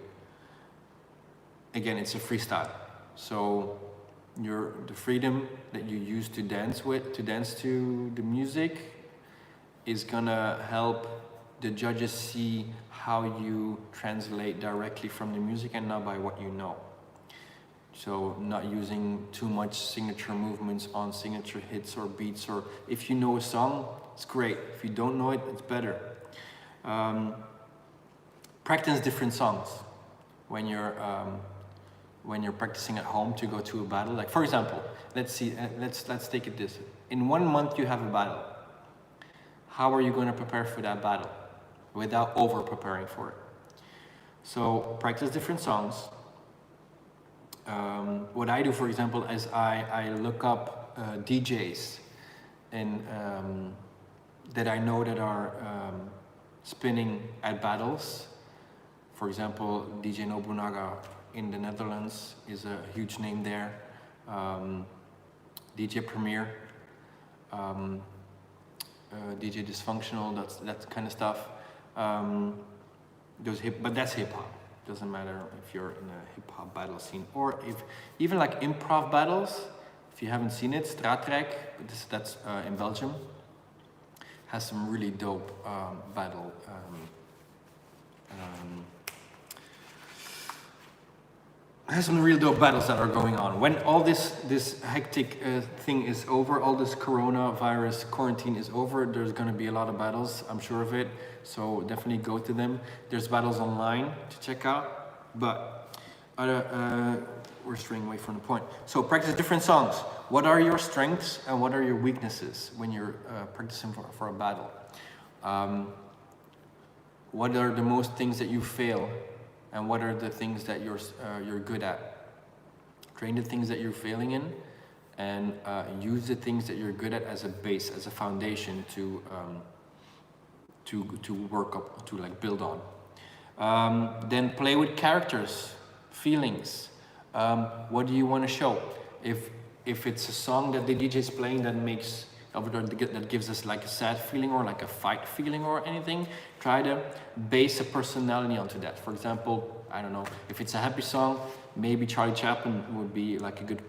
Again, it's a freestyle, so the freedom that you use to dance to the music is gonna help the judges see how you translate directly from the music and not by what you know. So not using too much signature movements on signature hits or beats, or if you know a song, it's great. If you don't know it, it's better. Practice different songs when you're practicing at home to go to a battle. Like for example, let's take it this. In 1 month you have a battle. How are you going to prepare for that battle without over preparing for it? So practice different songs. What I do, for example, is I look up DJs and that I know that are spinning at battles. For example, DJ Nobunaga in the Netherlands is a huge name there. DJ Premier, DJ Dysfunctional, that kind of stuff. But that's hip hop. Doesn't matter if you're in a hip hop battle scene or if even like improv battles. If you haven't seen it, Straatrek, that's in Belgium, has some really dope battle. Has some real dope battles that are going on. When all this hectic thing is over, all this coronavirus quarantine is over, there's going to be a lot of battles, I'm sure of it. So definitely go to them. There's battles online to check out, but we're straying away from the point. So practice different songs. What are your strengths and what are your weaknesses when you're practicing for a battle? What are the most things that you fail? And what are the things that you're good at? Train the things that you're failing in, and use the things that you're good at as a base, as a foundation to work up, to like build on. Then play with characters, feelings. What do you want to show? If it's a song that the DJ is playing that gives us like a sad feeling or like a fight feeling or anything, try to base a personality onto that. For example, I don't know, if it's a happy song, maybe Charlie Chaplin would be like a good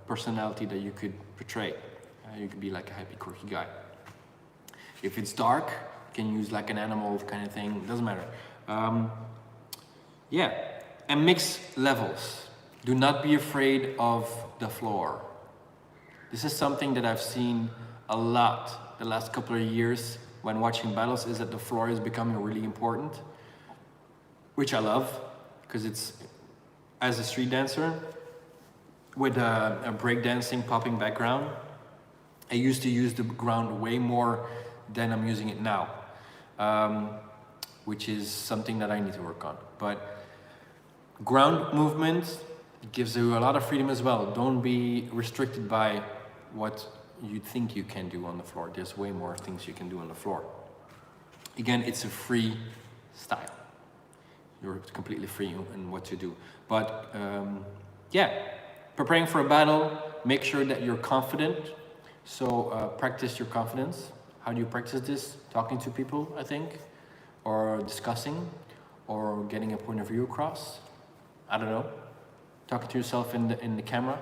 personality that you could portray. You could be like a happy, quirky guy. If it's dark, you can use like an animal kind of thing, doesn't matter. Yeah, and mix levels. Do not be afraid of the floor. This is something that I've seen a lot the last couple of years when watching battles, is that the floor is becoming really important, which I love, because it's, as a street dancer, with a breakdancing popping background, I used to use the ground way more than I'm using it now, which is something that I need to work on. But ground movement gives you a lot of freedom as well. Don't be restricted by what you think you can do on the floor. There's way more things you can do on the floor. Again, it's a free style. You're completely free in what to do. But yeah, preparing for a battle, make sure that you're confident. So practice your confidence. How do you practice this? Talking to people, I think, or discussing, or getting a point of view across. I don't know. Talking to yourself in the camera.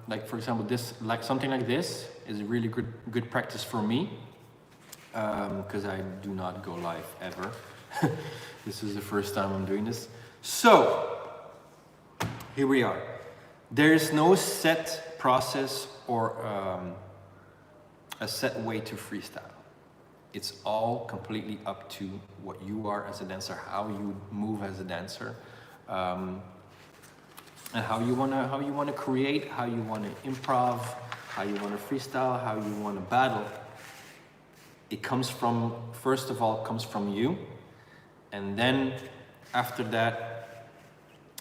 Like for example, something like this is a really good practice for me, because I do not go live ever. This is the first time I'm doing this. So here we are. There is no set process or a set way to freestyle. It's all completely up to what you are as a dancer, how you move as a dancer. And how you wanna create, how you wanna improv, how you wanna freestyle, how you wanna battle. It comes from, first of all, comes from you, and then after that,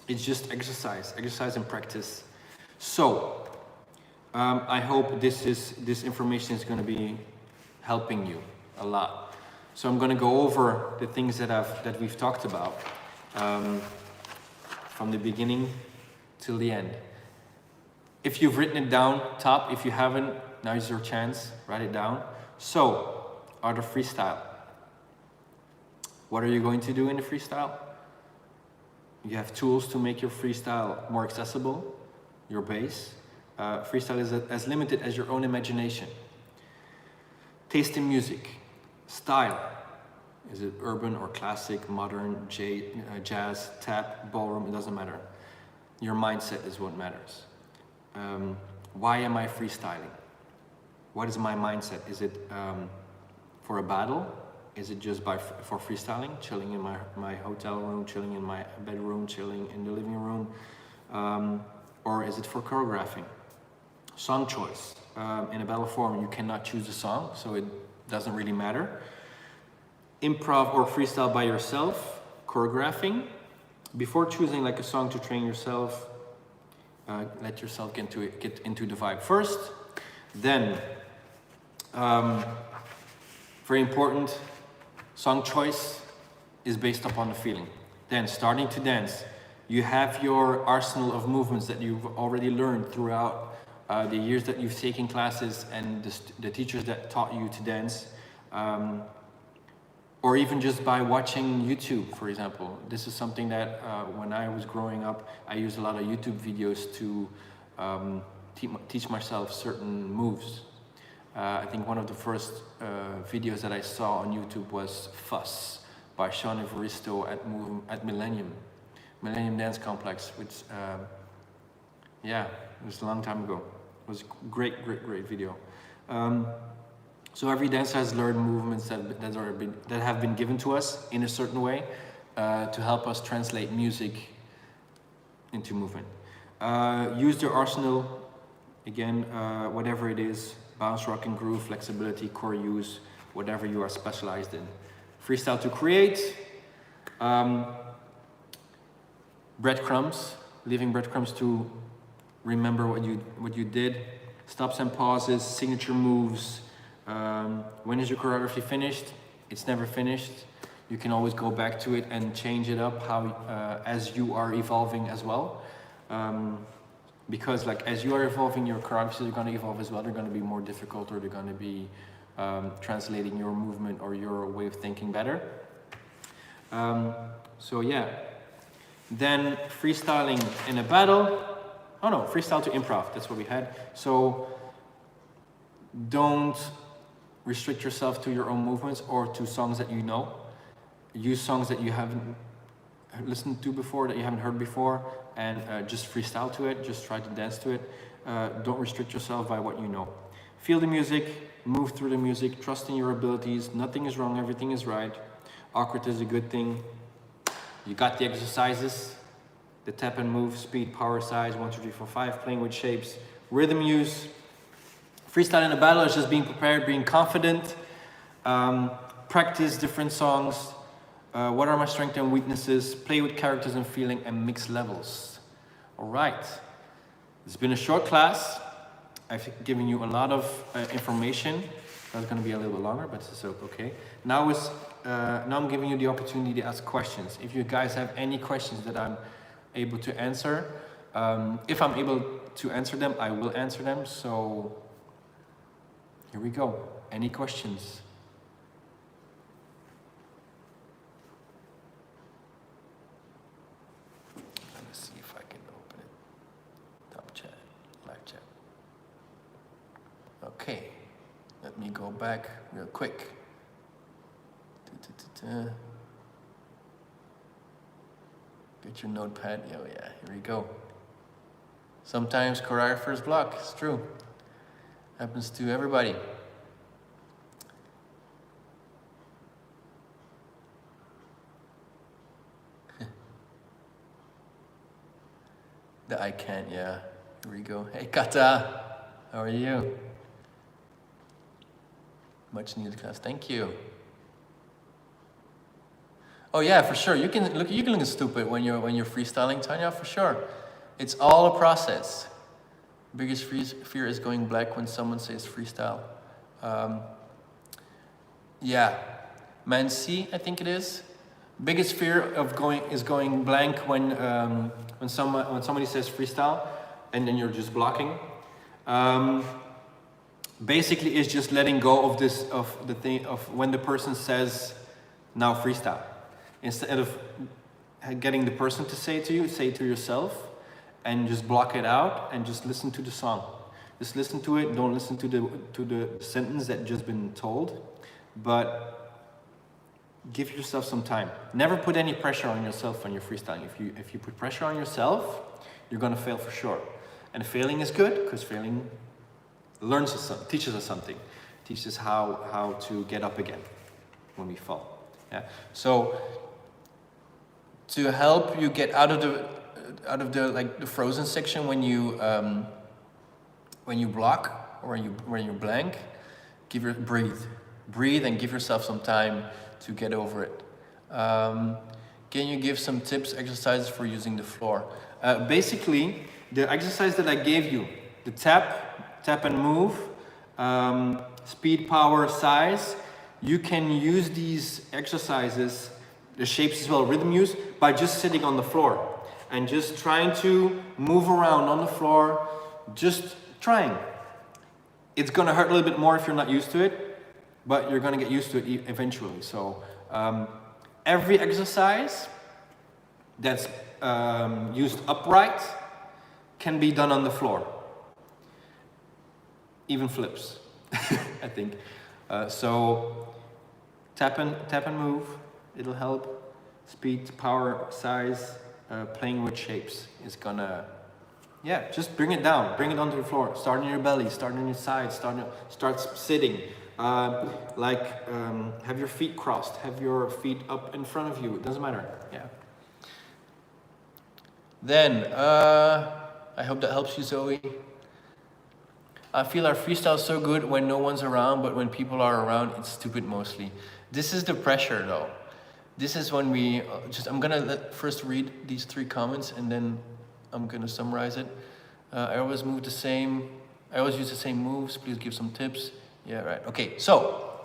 it's just exercise and practice. So I hope this information is gonna be helping you a lot. So I'm gonna go over the things that we've talked about from the beginning till the end. If you've written it down, top. If you haven't, now is your chance, write it down. So, art of freestyle. What are you going to do in the freestyle? You have tools to make your freestyle more accessible, your base. Freestyle is as limited as your own imagination. Taste in music. Style. Is it urban or classic, modern, jazz, tap, ballroom, it doesn't matter. Your mindset is what matters. Why am I freestyling? What is my mindset? Is it for a battle? Is it just for freestyling? Chilling in my hotel room, chilling in my bedroom, chilling in the living room? Or is it for choreographing? Song choice. In a battle form, you cannot choose a song, so it doesn't really matter. Improv or freestyle by yourself, choreographing. Before choosing like a song to train yourself, let yourself get into the vibe first. Then, very important, song choice is based upon the feeling. Then, starting to dance, you have your arsenal of movements that you've already learned throughout the years that you've taken classes and the teachers that taught you to dance, or even just by watching YouTube, for example. This is something that when I was growing up, I used a lot of YouTube videos to teach myself certain moves. I think one of the first videos that I saw on YouTube was Fuss by Sean Evaristo at Millennium Dance Complex, which, yeah, it was a long time ago. It was a great video. So every dancer has learned movements that have been given to us in a certain way to help us translate music into movement. Use their arsenal, again, whatever it is, bounce, rock and groove, flexibility, core use, whatever you are specialized in. Freestyle to create. Breadcrumbs, leaving breadcrumbs to remember what you did. Stops and pauses, signature moves. When is your choreography finished? It's never finished. You can always go back to it and change it up as you are evolving as well. Because like as you are evolving, your choreographies are going to evolve as well. They're going to be more difficult, or they're going to be translating your movement or your way of thinking better. So yeah. Then freestyling in a battle. Oh no, freestyle to improv. That's what we had. So don't restrict yourself to your own movements or to songs that you know. Use songs that you haven't listened to before, that you haven't heard before, and just freestyle to it. Just try to dance to it. Don't restrict yourself by what you know. Feel the music, move through the music, trust in your abilities. Nothing is wrong, everything is right. Awkward is a good thing. You got the exercises, the tap and move, speed, power, size, 1, 2, 3, 4, 5, playing with shapes, rhythm use. Freestyle in a battle is just being prepared, being confident, practice different songs. What are my strengths and weaknesses? Play with characters and feeling, and mix levels. All right, it's been a short class. I've given you a lot of information. That's going to be a little bit longer, but it's okay. Now I'm giving you the opportunity to ask questions. If you guys have any questions that I'm able to answer, if I'm able to answer them, I will answer them. So here we go. Any questions? Let me see if I can open it. Top chat, live chat. Okay, let me go back real quick. Get your notepad. Oh yeah, here we go. Sometimes choreographers block. It's true. Happens to everybody. The I can't, yeah. Here we go. Hey Kata, how are you? Much needed class. Thank you. Oh yeah, for sure. You can look stupid when you're freestyling, Tanya, for sure. It's all a process. Biggest fear is going black when someone says freestyle. Yeah, Mansi, I think it is. Biggest fear of going blank when somebody says freestyle, and then you're just blocking. Basically, it's just letting go of when the person says now freestyle. Instead of getting the person to say it to you, say it to yourself, and just block it out and just listen to the song. Just listen to it. Don't listen to the sentence that just been told, but give yourself some time. Never put any pressure on yourself when you're freestyling. If you put pressure on yourself, you're gonna fail for sure. And failing is good because failing teaches us something, teaches how to get up again when we fall. Yeah. So to help you get out of the frozen section when you block or when you blank, breathe and give yourself some time to get over it. Can you give some tips, exercises for using the floor? Basically, the exercise that I gave you, the tap and move, speed, power, size, you can use these exercises, the shapes as well, rhythm use, by just sitting on the floor and just trying to move around on the floor. Just trying. It's gonna hurt a little bit more if you're not used to it, but you're gonna get used to it eventually. So every exercise that's used upright can be done on the floor. Even flips, I think. So tap and move, it'll help. Speed, power, size, playing with shapes is gonna, yeah, just bring it down, bring it onto the floor. Start on your belly, start on your side, start sitting. Have your feet crossed, have your feet up in front of you, it doesn't matter, yeah. Then, I hope that helps you, Zoe. I feel our freestyle is so good when no one's around, but when people are around, it's stupid mostly. This is the pressure though. This is when we, I'm gonna first read these 3 comments and then I'm gonna summarize it. I always use the same moves, please give some tips. Yeah, right, okay, so.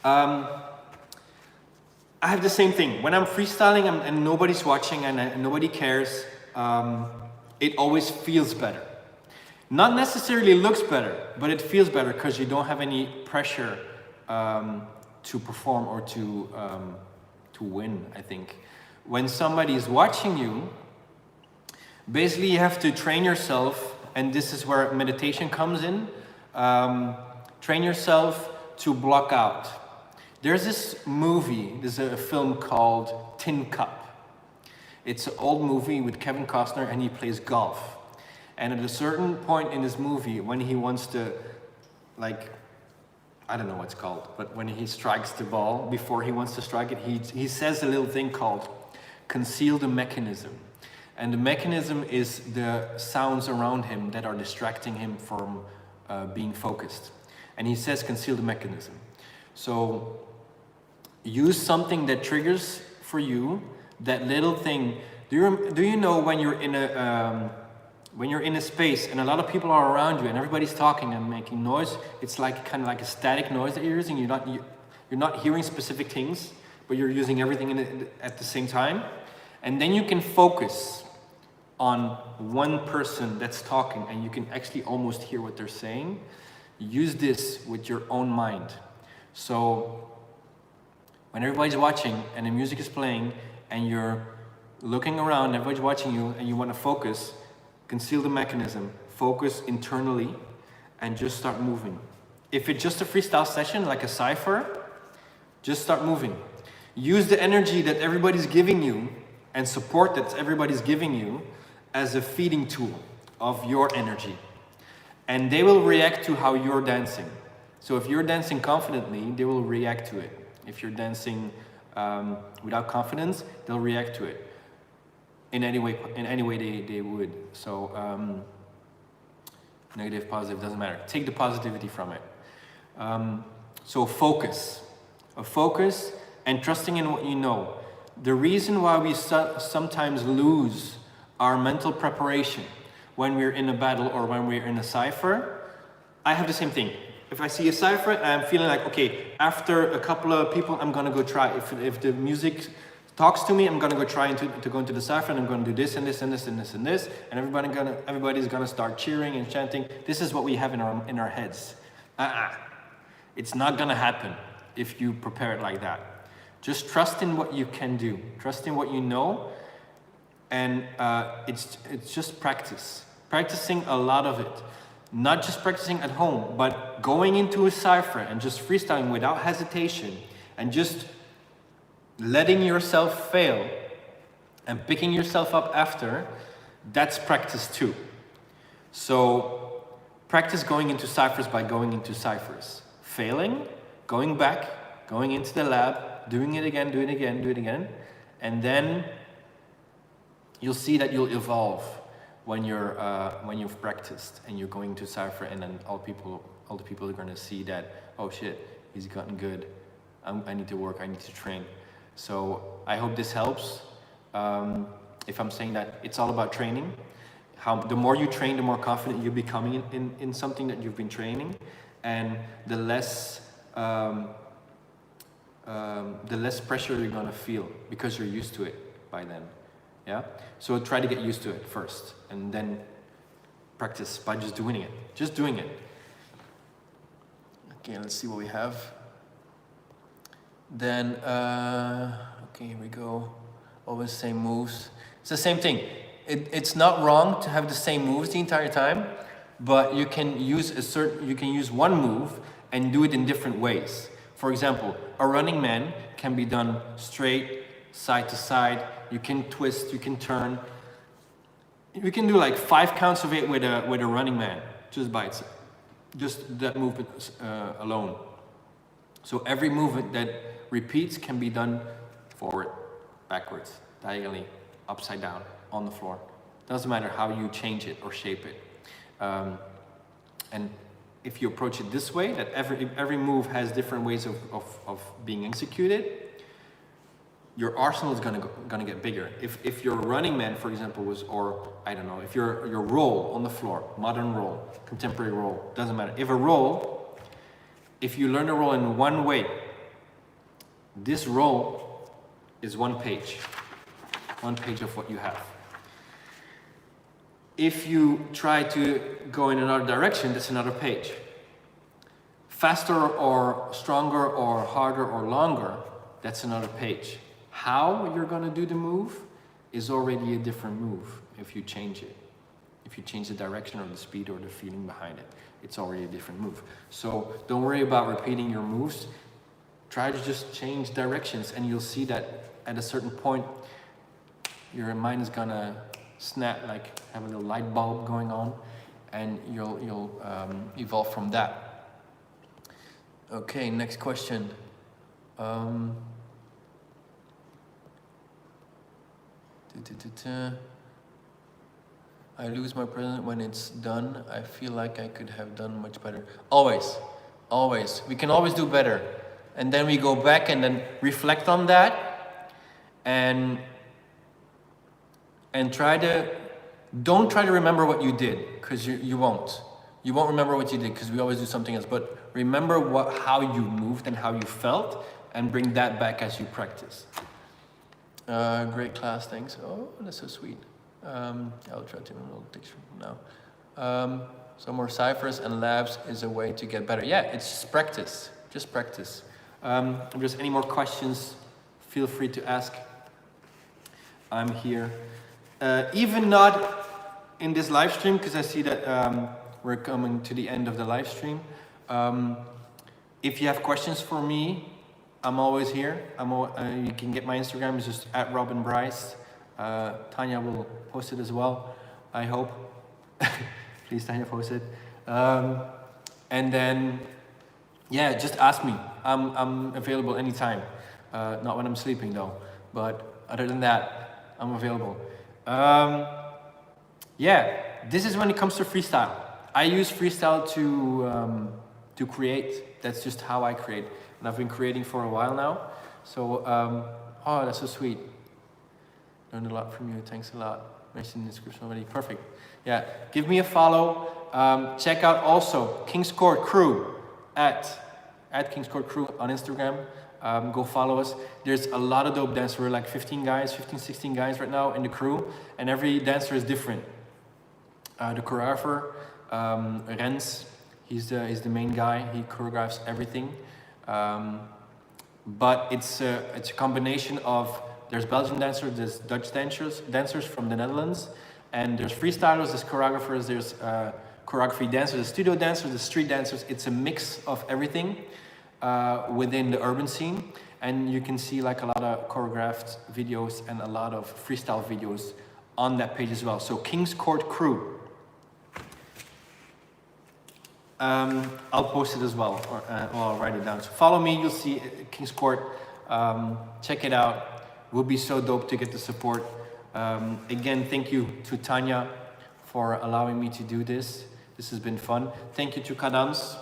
I have the same thing. When I'm freestyling and nobody's watching and nobody cares, it always feels better. Not necessarily looks better, but it feels better because you don't have any pressure to perform or to win, I think. When somebody's watching you, basically you have to train yourself, and this is where meditation comes in. Train yourself to block out. There's this a film called Tin Cup. It's an old movie with Kevin Costner and he plays golf. And at a certain point in this movie, when he wants to, I don't know what's called, but when he strikes the ball, before he wants to strike it, he says a little thing called conceal the mechanism. And the mechanism is the sounds around him that are distracting him from being focused. And he says conceal the mechanism. So use something that triggers for you that little thing. Do you know when you're in a space and a lot of people are around you and everybody's talking and making noise, it's kind of like a static noise that you're using. You're not hearing specific things, but you're using everything at the same time. And then you can focus on one person that's talking and you can actually almost hear what they're saying. Use this with your own mind. So when everybody's watching and the music is playing and you're looking around, everybody's watching you and you want to focus, conceal the mechanism, focus internally, and just start moving. If it's just a freestyle session, like a cypher, just start moving. Use the energy that everybody's giving you and support that everybody's giving you as a feeding tool of your energy. And they will react to how you're dancing. So if you're dancing confidently, they will react to it. If you're dancing without confidence, they'll react to it. In any way they would. So negative, positive, doesn't matter. Take the positivity from it. So focus. A focus and trusting in what you know. The reason why we sometimes lose our mental preparation when we're in a battle or when we're in a cypher, I have the same thing. If I see a cypher and I'm feeling like, okay, after a couple of people, I'm gonna go try. If the music talks to me, I'm gonna go try to go into the cypher and I'm gonna do this and this and this and this and this, and everybody's gonna start cheering and chanting. This is what we have in our heads. It's not gonna happen if you prepare it like that. Just trust in what you can do. Trust in what you know, and it's just practice. Practicing a lot of it. Not just practicing at home, but going into a cypher and just freestyling without hesitation and just letting yourself fail and picking yourself up after, that's practice too. So practice going into cyphers by going into cyphers. Failing, going back, going into the lab, doing it again, do it again, and then you'll see that you'll evolve when you've practiced and you're going to cypher, and then all the people are going to see that, oh shit, he's gotten good. I need to work, I need to train. So I hope this helps. If I'm saying that it's all about training, the more you train, the more confident you're becoming in something that you've been training, and the less pressure you're gonna feel because you're used to it by then. Yeah. So try to get used to it first, and then practice by just doing it. Just doing it. Okay, let's see what we have. Then, okay, here we go. Always same moves. It's the same thing. It's not wrong to have the same moves the entire time, but you can use one move and do it in different ways. For example, a running man can be done straight, side to side. You can twist, you can turn. You can do like 5 counts of it with a running man, just by itself. Just that movement alone. So every movement that repeats can be done forward, backwards, diagonally, upside down, on the floor. Doesn't matter how you change it or shape it. And if you approach it this way, that every move has different ways of being executed, your arsenal is gonna get bigger. If your running man, for example, was, or I don't know, if your roll on the floor, modern roll, contemporary roll, doesn't matter. If you learn a roll in one way, this roll is one page of what you have. If you try to go in another direction, that's another page. Faster or stronger or harder or longer, that's another page. How you're gonna do the move is already a different move if you change it. If you change the direction or the speed or the feeling behind it, it's already a different move. So don't worry about repeating your moves. Try to just change directions and you'll see that at a certain point, your mind is gonna snap, like have a little light bulb going on, and you'll evolve from that. Okay, next question. I lose my present when it's done. I feel like I could have done much better. Always. We can always do better. And then we go back and then reflect on that and don't try to remember what you did, because you won't. You won't remember what you did because we always do something else. But remember how you moved and how you felt, and bring that back as you practice. Great class, thanks. Oh, that's so sweet. I'll try to do a little picture now. Some more ciphers and labs is a way to get better. Yeah, it's just practice. Just practice. If there's any more questions, feel free to ask. I'm here. Even not in this live stream, because I see that we're coming to the end of the live stream. If you have questions for me, I'm always here. You can get my Instagram, it's just @RobinBrys. Tanya will post it as well, I hope. Please, Tanya, post it. And then, yeah, just ask me. I'm available anytime. Not when I'm sleeping though, but other than that, I'm available. Yeah, this is when it comes to freestyle. I use freestyle to create. That's just how I create. And I've been creating for a while now. So, oh, that's so sweet. Learned a lot from you. Thanks a lot. Mentioned in the description already. Perfect. Yeah, give me a follow. Check out also King's Court Crew at King's Court Crew on Instagram. Go follow us. There's a lot of dope dancers. We're like 15, 16 guys right now in the crew, and every dancer is different. The choreographer, Rens, he's the main guy. He choreographs everything. But it's a combination of, there's Belgian dancers, there's Dutch dancers from the Netherlands, and there's freestylers, there's choreographers, there's choreography dancers, there's studio dancers, there's street dancers. It's a mix of everything within the urban scene, and you can see like a lot of choreographed videos and a lot of freestyle videos on that page as well. So King's Court Crew. I'll post it as well, or I'll write it down. So follow me, you'll see King's Court. Check it out. Will be so dope to get the support. Again, thank you to Tanya for allowing me to do this. This has been fun. Thank you to Kadams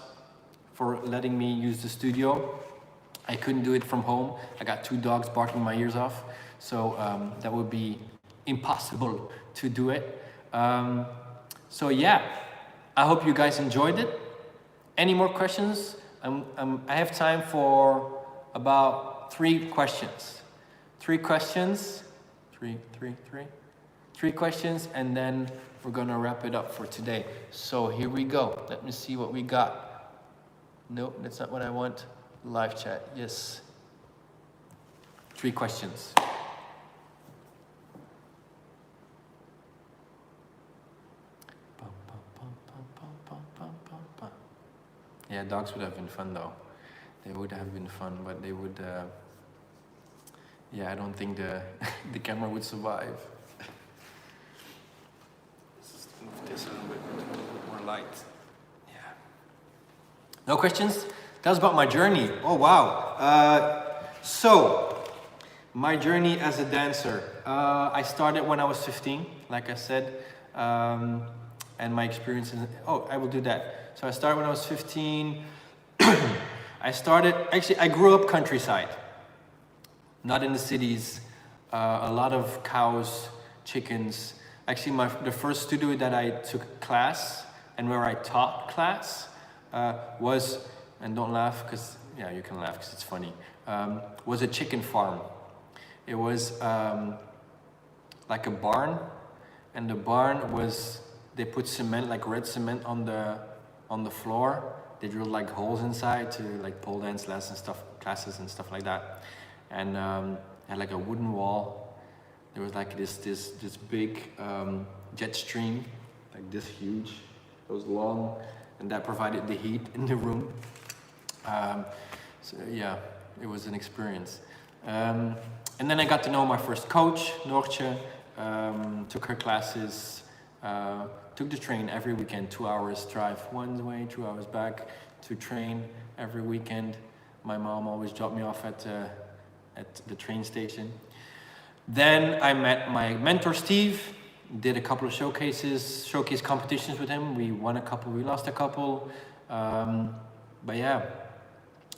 for letting me use the studio. I couldn't do it from home. I got 2 dogs barking my ears off, so that would be impossible to do it. So yeah, I hope you guys enjoyed it. Any more questions? I have time for about 3 questions. 3 questions. 3. 3 questions, and then we're gonna wrap it up for today. So here we go. Let me see what we got. Nope, that's not what I want. Live chat, yes. 3 questions. Yeah, dogs would have been fun though. They would have been fun, but they would, yeah, I don't think the camera would survive. Let's move this a little bit more light. Yeah. No questions? Tell us about my journey. Oh, wow. So, my journey as a dancer. I started when I was 15, like I said, and my experiences. Oh, I will do that. So I started when I was 15. I grew up countryside, not in the cities. A lot of cows, chickens. Actually, the first studio that I took class and where I taught class was, and don't laugh because, yeah, you can laugh because it's funny, was a chicken farm. It was like a barn, and the barn was, they put cement, like red cement on the floor. They drilled like holes inside to like pole dance classes and stuff like that. And had like a wooden wall. There was like this big jet stream, like this huge. It was long, and that provided the heat in the room. So yeah, it was an experience. And then I got to know my first coach, Noortje. Took her classes. Took the train every weekend, 2 hours drive one way, 2 hours back to train every weekend. My mom always dropped me off at the train station. Then I met my mentor, Steve, did a couple of showcase competitions with him. We won a couple, we lost a couple. But yeah,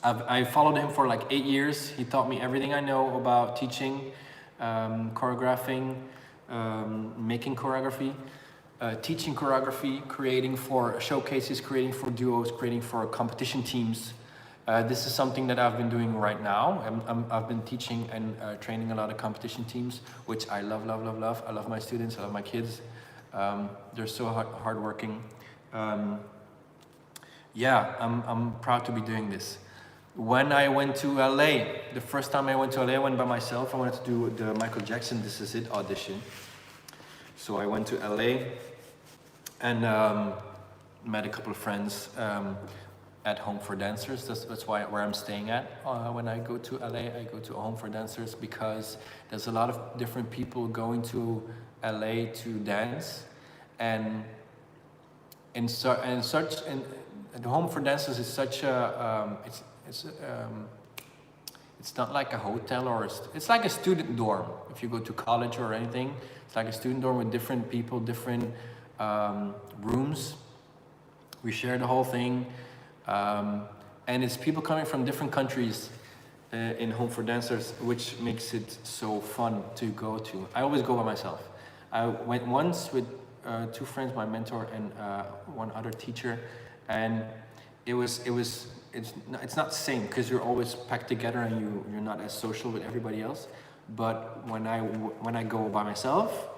I followed him for like 8 years. He taught me everything I know about teaching, choreographing, making choreography. Teaching choreography, creating for showcases, creating for duos, creating for competition teams. This is something that I've been doing right now. I've been teaching and training a lot of competition teams, which I love. I love my students, I love my kids. They're so hardworking. Yeah, I'm proud to be doing this. When I went to LA, the first time I went to LA, I went by myself. I wanted to do the Michael Jackson This Is It audition. So I went to LA and met a couple of friends at Home for Dancers. That's where I'm staying at. When I go to LA, I go to Home for Dancers because there's a lot of different people going to LA to dance, and the Home for Dancers is such a it's not like a hotel, or it's like a student dorm. If you go to college or anything, it's like a student dorm with different people, different rooms. We share the whole thing, and it's people coming from different countries in Home for Dancers, which makes it so fun to go to. I always go by myself. I went once with 2 friends, my mentor and one other teacher, and it's not the same because you're always packed together and you're not as social with everybody else. But when I go by myself,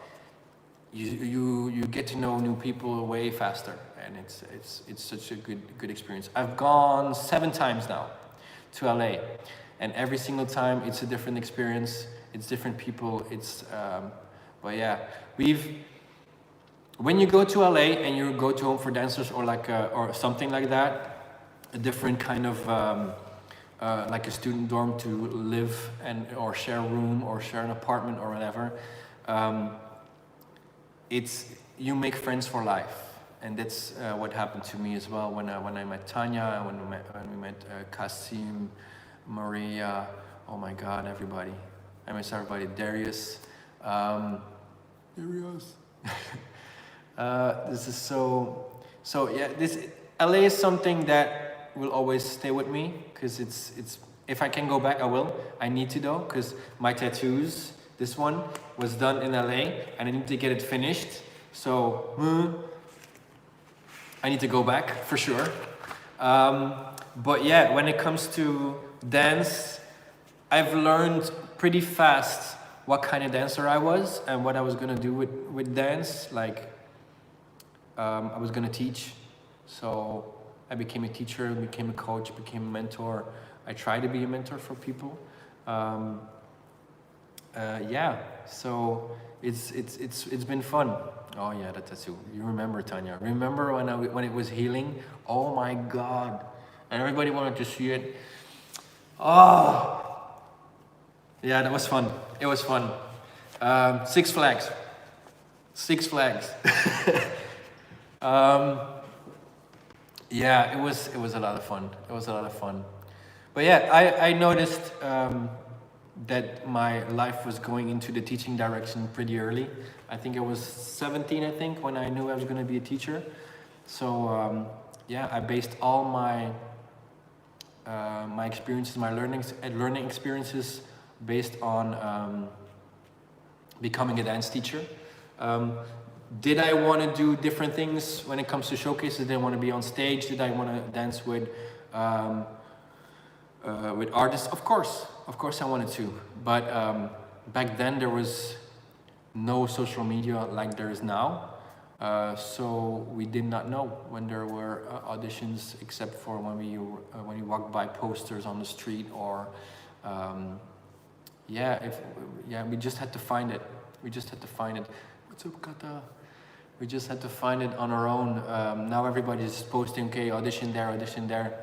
you get to know new people way faster, and it's such a good experience. I've gone 7 times now to LA, and every single time it's a different experience. It's different people. But yeah, when you go to LA and you go to Home for Dancers or something like that, a different kind of like a student dorm to live or share a room or share an apartment or whatever. You make friends for life, and that's what happened to me as well when I met Tanya, when we met Kasim, Maria. Oh my God, everybody! I miss everybody. Darius. This is so yeah. This LA is something that will always stay with me because it's. If I can go back, I will. I need to though, because my tattoos. This one was done in LA, and I need to get it finished. So I need to go back for sure. But yeah, when it comes to dance, I've learned pretty fast what kind of dancer I was and what I was gonna do with dance. Like, I was gonna teach. So I became a teacher, became a coach, became a mentor. I try to be a mentor for people. Yeah, so it's been fun. Oh yeah, that tattoo. You remember, Tanya? Remember when it was healing? Oh my God! And everybody wanted to see it. Oh, yeah, that was fun. It was fun. Six Flags. Six Flags. Yeah, it was a lot of fun. It was a lot of fun. But yeah, I noticed that my life was going into the teaching direction pretty early. I think I was 17, I think, when I knew I was going to be a teacher. So yeah, I based all my my experiences, my learning experiences, based on becoming a dance teacher. Did I want to do different things when it comes to showcases? Did I want to be on stage? Did I want to dance with artists? Of course I wanted to. But back then there was no social media like there is now. So we did not know when there were auditions, except for when we walked by posters on the street, or we just had to find it. We just had to find it. What's up, Kata? We just had to find it on our own. Now everybody's posting, okay, audition there, audition there.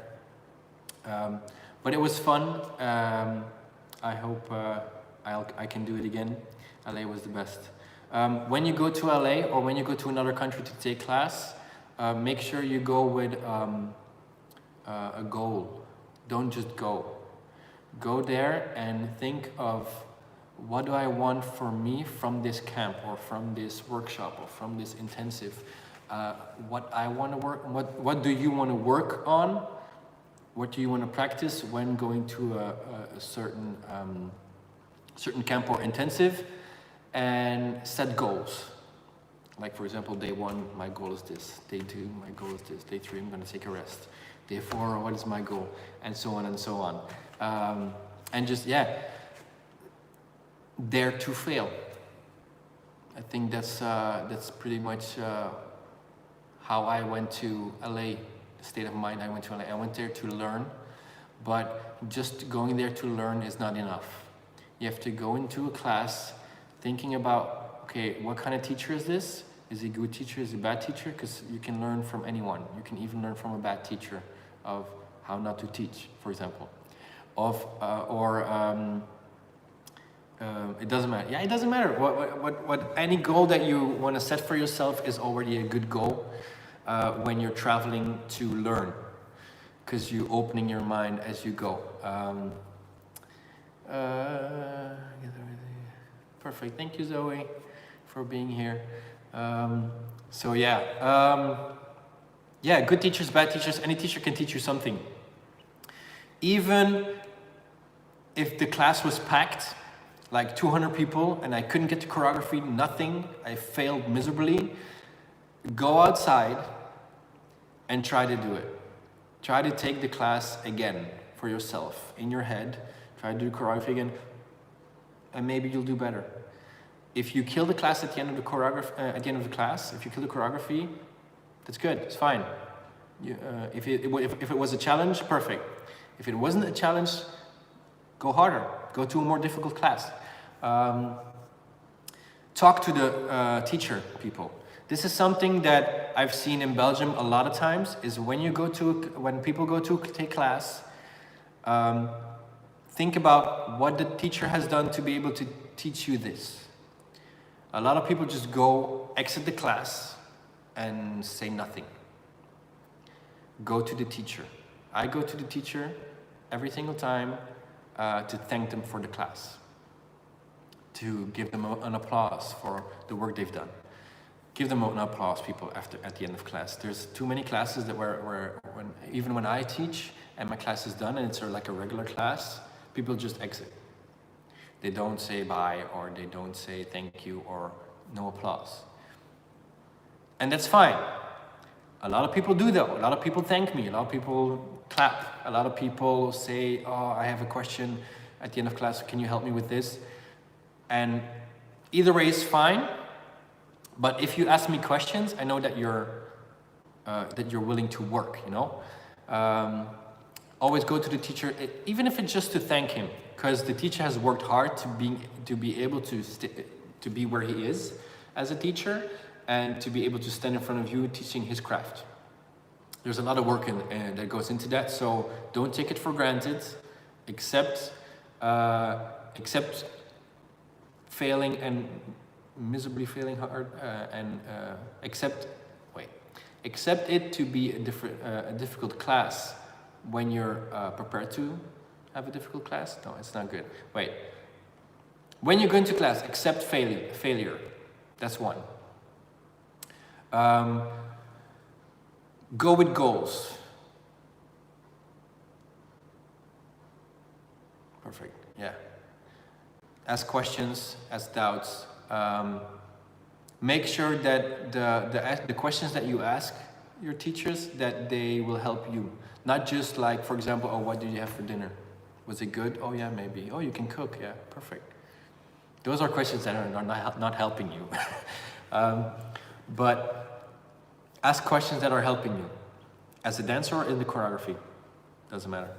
But it was fun. I hope I can do it again. LA was the best. When you go to LA or when you go to another country to take class, make sure you go with a goal. Don't just go. Go there and think of, what do I want for me from this camp or from this workshop or from this intensive? What I want to work. What do you want to work on? What do you want to practice when going to a certain camp or intensive? And set goals. Like, for example, day 1, my goal is this. Day 2, my goal is this. Day 3, I'm going to take a rest. Day 4, what is my goal? And so on and so on. And just, yeah, dare to fail. I think that's pretty much how I went to LA, the state of mind I went to LA. I went there to learn, but just going there to learn is not enough. You have to go into a class thinking about, okay, what kind of teacher is this? Is he a good teacher? Is he a bad teacher? Because you can learn from anyone. You can even learn from a bad teacher of how not to teach, for example. It doesn't matter. Yeah, it doesn't matter. What any goal that you want to set for yourself is already a good goal when you're traveling to learn, because you're opening your mind as you go. Perfect. Thank you, Zoe, for being here. So yeah, yeah, good teachers, bad teachers. Any teacher can teach you something. Even if the class was packed, like 200 people, and I couldn't get to choreography, nothing, I failed miserably, go outside and try to do it. Try to take the class again for yourself, in your head. Try to do choreography again, and maybe you'll do better. If you kill the class at the end of the class, if you kill the choreography, that's good. It's fine. If it was a challenge, perfect. If it wasn't a challenge, go harder. Go to a more difficult class. Talk to the teacher people. This is something that I've seen in Belgium a lot of times. Is when people go to take class. Think about what the teacher has done to be able to teach you this. A lot of people just go, exit the class, and say nothing. Go to the teacher. I go to the teacher every single time to thank them for the class, to give them an applause for the work they've done. Give them an applause, people, at the end of class. There's too many classes that even when I teach and my class is done and it's like a regular class, people just exit. They don't say bye, or they don't say thank you, or no applause. And that's fine. A lot of people do though. A lot of people thank me. A lot of people clap. A lot of people say, oh, I have a question at the end of class. Can you help me with this? And either way is fine. But if you ask me questions, I know that you're willing to work, you know. Always go to the teacher, even if it's just to thank him, because the teacher has worked hard to be able to be where he is as a teacher, and to be able to stand in front of you teaching his craft. There's a lot of work that goes into that, so don't take it for granted. Accept failing and miserably failing hard, and accept it to be a difficult class when you're prepared to have a difficult class. No, it's not good. Wait. When you go into class, accept failure. That's one. Go with goals. Perfect. Yeah. Ask questions, ask doubts. Make sure that the questions that you ask your teachers, that they will help you. Not just like, for example, oh, what did you have for dinner? Was it good? Oh yeah, maybe. Oh, you can cook. Yeah, perfect. Those are questions that are not helping you. But ask questions that are helping you. As a dancer or in the choreography. Doesn't matter.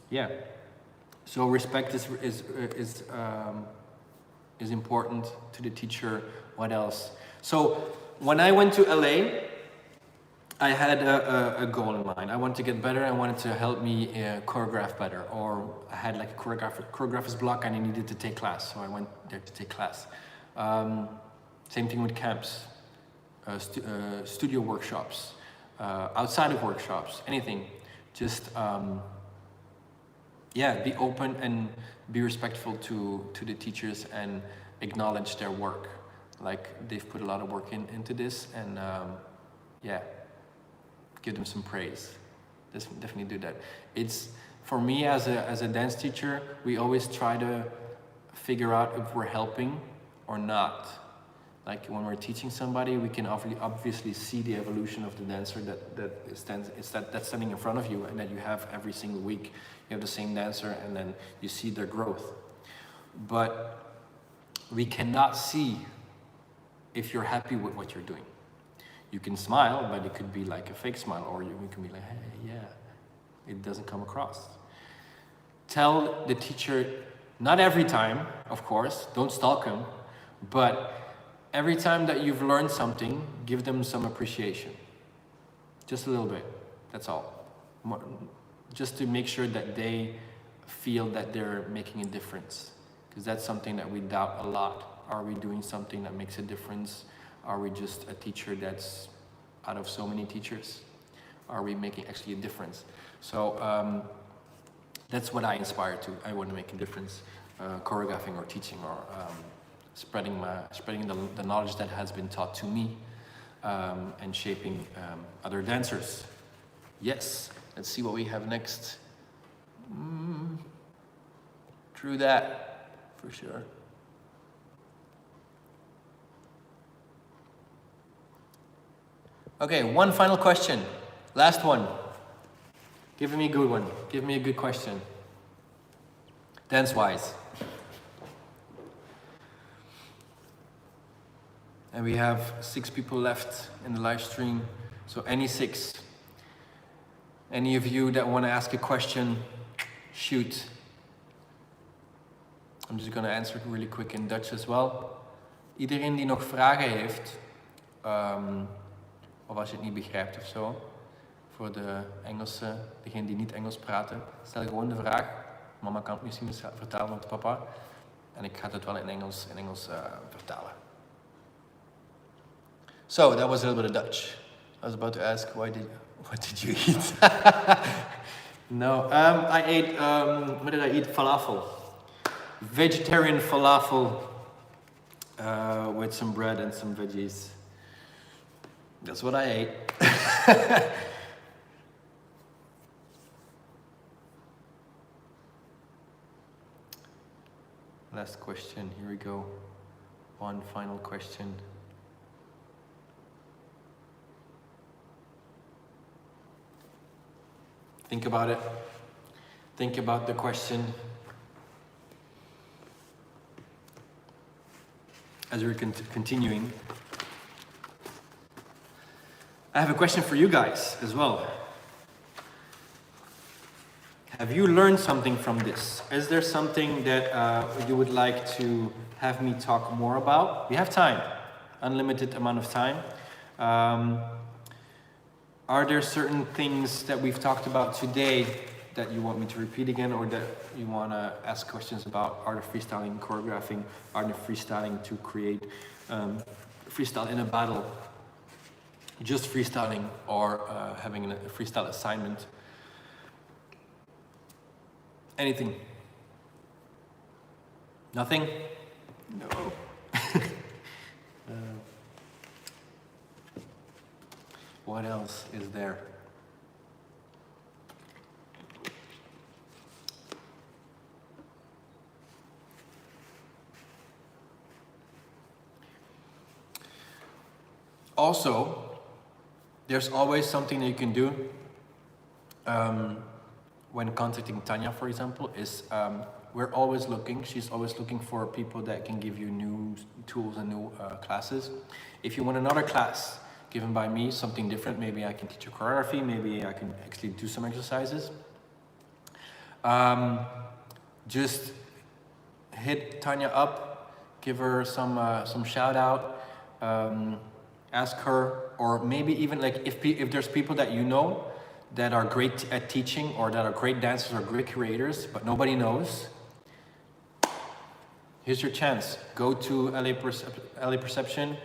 Yeah. So respect is important to the teacher. What else? So when I went to LA, I had a goal in mind. I wanted to get better. I wanted to help me choreograph better. Or I had like a choreographer's block and I needed to take class. So I went there to take class. Same thing with camps, studio workshops, outside of workshops, anything. Just, yeah, be open and be respectful to the teachers and acknowledge their work. Like they've put a lot of work into this, and yeah, give them some praise. Definitely do that. It's, for me as a dance teacher, we always try to figure out if we're helping or not. Like when we're teaching somebody, we can obviously see the evolution of the dancer that's standing in front of you and that you have every single week. You have the same dancer and then you see their growth. But we cannot see if you're happy with what you're doing. You can smile, but it could be like a fake smile, or you can be like, hey, yeah, it doesn't come across. Tell the teacher, not every time, of course, don't stalk him, but every time that you've learned something, give them some appreciation. Just a little bit, that's all. Just to make sure that they feel that they're making a difference. Because that's something that we doubt a lot. Are we doing something that makes a difference? Are we just a teacher that's out of so many teachers? Are we making actually a difference? So that's what I inspire to. I want to make a difference, choreographing or teaching or spreading the knowledge that has been taught to me, and shaping other dancers. Yes, let's see what we have next. True that, for sure. Okay, one final question. Last one. Give me a good one. Give me a good question. Dance-wise. And we have 6 people left in the live stream. So any 6. Any of you that want to ask a question, shoot. I'm just going to answer it really quick in Dutch as well. Iedereen die nog vragen heeft, of als je het niet begrijpt of zo, voor de Engelsen, degene die niet Engels praten, stel gewoon de vraag. Mama kan het misschien vertalen met papa. En ik ga het wel in Engels vertalen. So that was a little bit of Dutch. I was about to ask, what did you eat? No, I ate, what did I eat? Falafel. Vegetarian falafel with some bread and some veggies. That's what I ate. Last question, here we go. One final question. Think about it. Think about the question. as we're continuing, I have a question for you guys as well. Have you learned something from this? Is there something that you would like to have me talk more about? We have time, unlimited amount of time. Are there certain things that we've talked about today that you want me to repeat again, or that you want to ask questions about? Art of freestyling, choreographing, art of freestyling to create freestyle in a battle, just freestyling, or having a freestyle assignment? Anything? Nothing? No. What else is there? Also, there's always something that you can do when contacting Tanya, for example, is we're always looking, she's always looking for people that can give you new tools and new classes. If you want another class given by me, something different, maybe I can teach you choreography, maybe I can actually do some exercises. Just hit Tanya up, give her some shout out, ask her, or maybe even like if there's people that you know that are great at teaching, or that are great dancers or great creators, but nobody knows, here's your chance. Go to LA Perception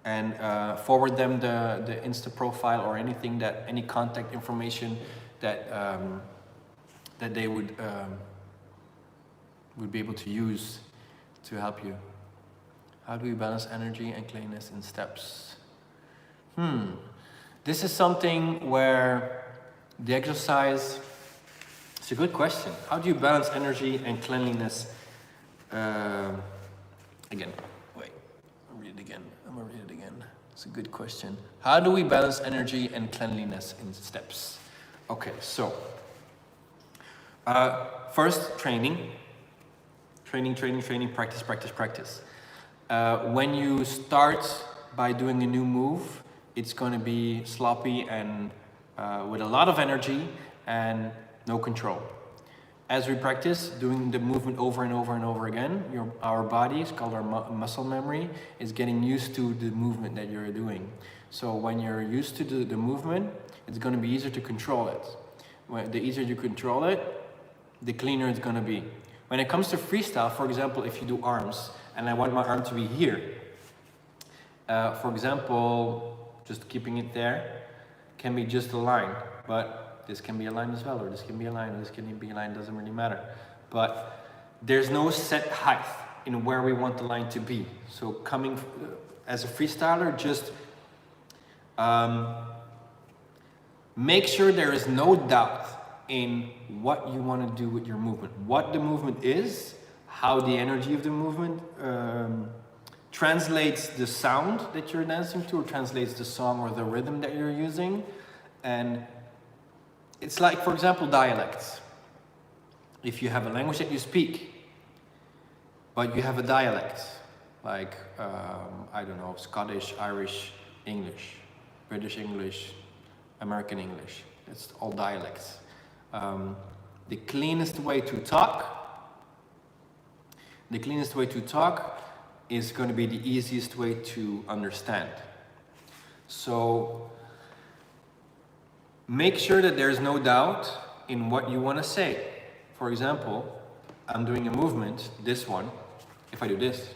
and forward them the Insta profile or anything, that any contact information that that they would be able to use to help you. How do we balance energy and cleanliness in steps? This is something where the exercise, it's a good question. How do you balance energy and cleanliness? Again, wait, I'll read it again. I'm gonna read it again. It's a good question. How do we balance energy and cleanliness in steps? Okay, so first, training, practice. When you start by doing a new move, it's going to be sloppy and with a lot of energy and no control. As we practice doing the movement over and over and over again, our body, it's called our muscle memory, is getting used to the movement that you're doing. So when you're used to the movement, it's going to be easier to control it. The easier you control it, the cleaner it's going to be. When it comes to freestyle, for example, if you do arms, and I want my arm to be here, for example, just keeping it there can be just a line, but this can be a line as well, or this can be a line, or this can be a line, doesn't really matter. But there's no set height in where we want the line to be. So coming as a freestyler, just make sure there is no doubt in what you want to do with your movement, what the movement is, how the energy of the movement translates the sound that you're dancing to, or translates the song or the rhythm that you're using. And it's like, for example, dialects. If you have a language that you speak, but you have a dialect, like, I don't know, Scottish, Irish, English, British English, American English, it's all dialects. The cleanest way to talk is going to be the easiest way to understand. So make sure that there's no doubt in what you want to say. For example, I'm doing a movement, this one. If I do this,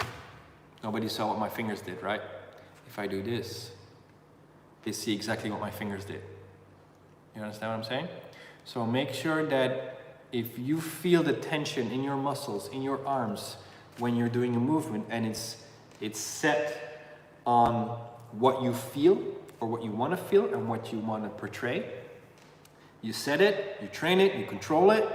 nobody saw what my fingers did, right? If I do this, they see exactly what my fingers did. You understand what I'm saying? So make sure that if you feel the tension in your muscles, in your arms, when you're doing a movement, and it's set on what you feel, or what you want to feel, and what you want to portray, you set it, you train it, you control it,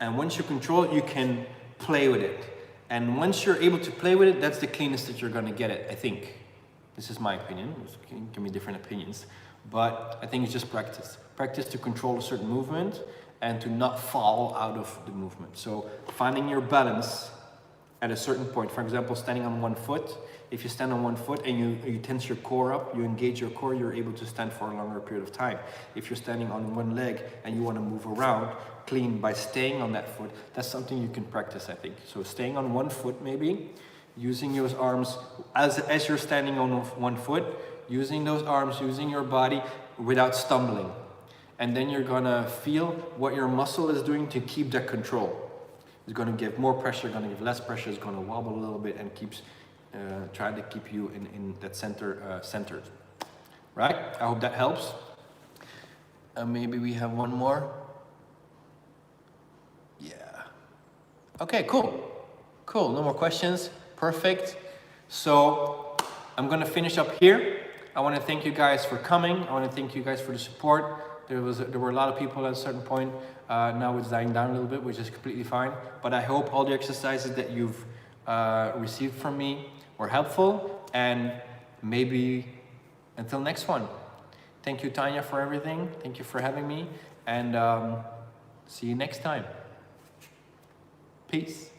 and once you control it, you can play with it. And once you're able to play with it, that's the cleanest that you're going to get it, I think. This is my opinion. You can give me different opinions. But I think it's just practice. Practice to control a certain movement and to not fall out of the movement. So finding your balance at a certain point. For example, standing on one foot. If you stand on one foot and you tense your core up, you engage your core, you're able to stand for a longer period of time. If you're standing on one leg and you want to move around clean by staying on that foot, that's something you can practice, I think. So staying on one foot maybe, using your arms as you're standing on one foot, using those arms, using your body without stumbling. And then you're gonna feel what your muscle is doing to keep that control. It's gonna give more pressure, gonna give less pressure, it's gonna wobble a little bit and keeps trying to keep you in that centered. Right? I hope that helps. Maybe we have one more. Yeah. Okay, cool. Cool, no more questions. Perfect. So I'm gonna finish up here. I wanna thank you guys for coming. I wanna thank you guys for the support. There were a lot of people at a certain point. Now it's dying down a little bit, which is completely fine. But I hope all the exercises that you've received from me were helpful, and maybe until next one. Thank you, Tanya, for everything. Thank you for having me, and see you next time. Peace.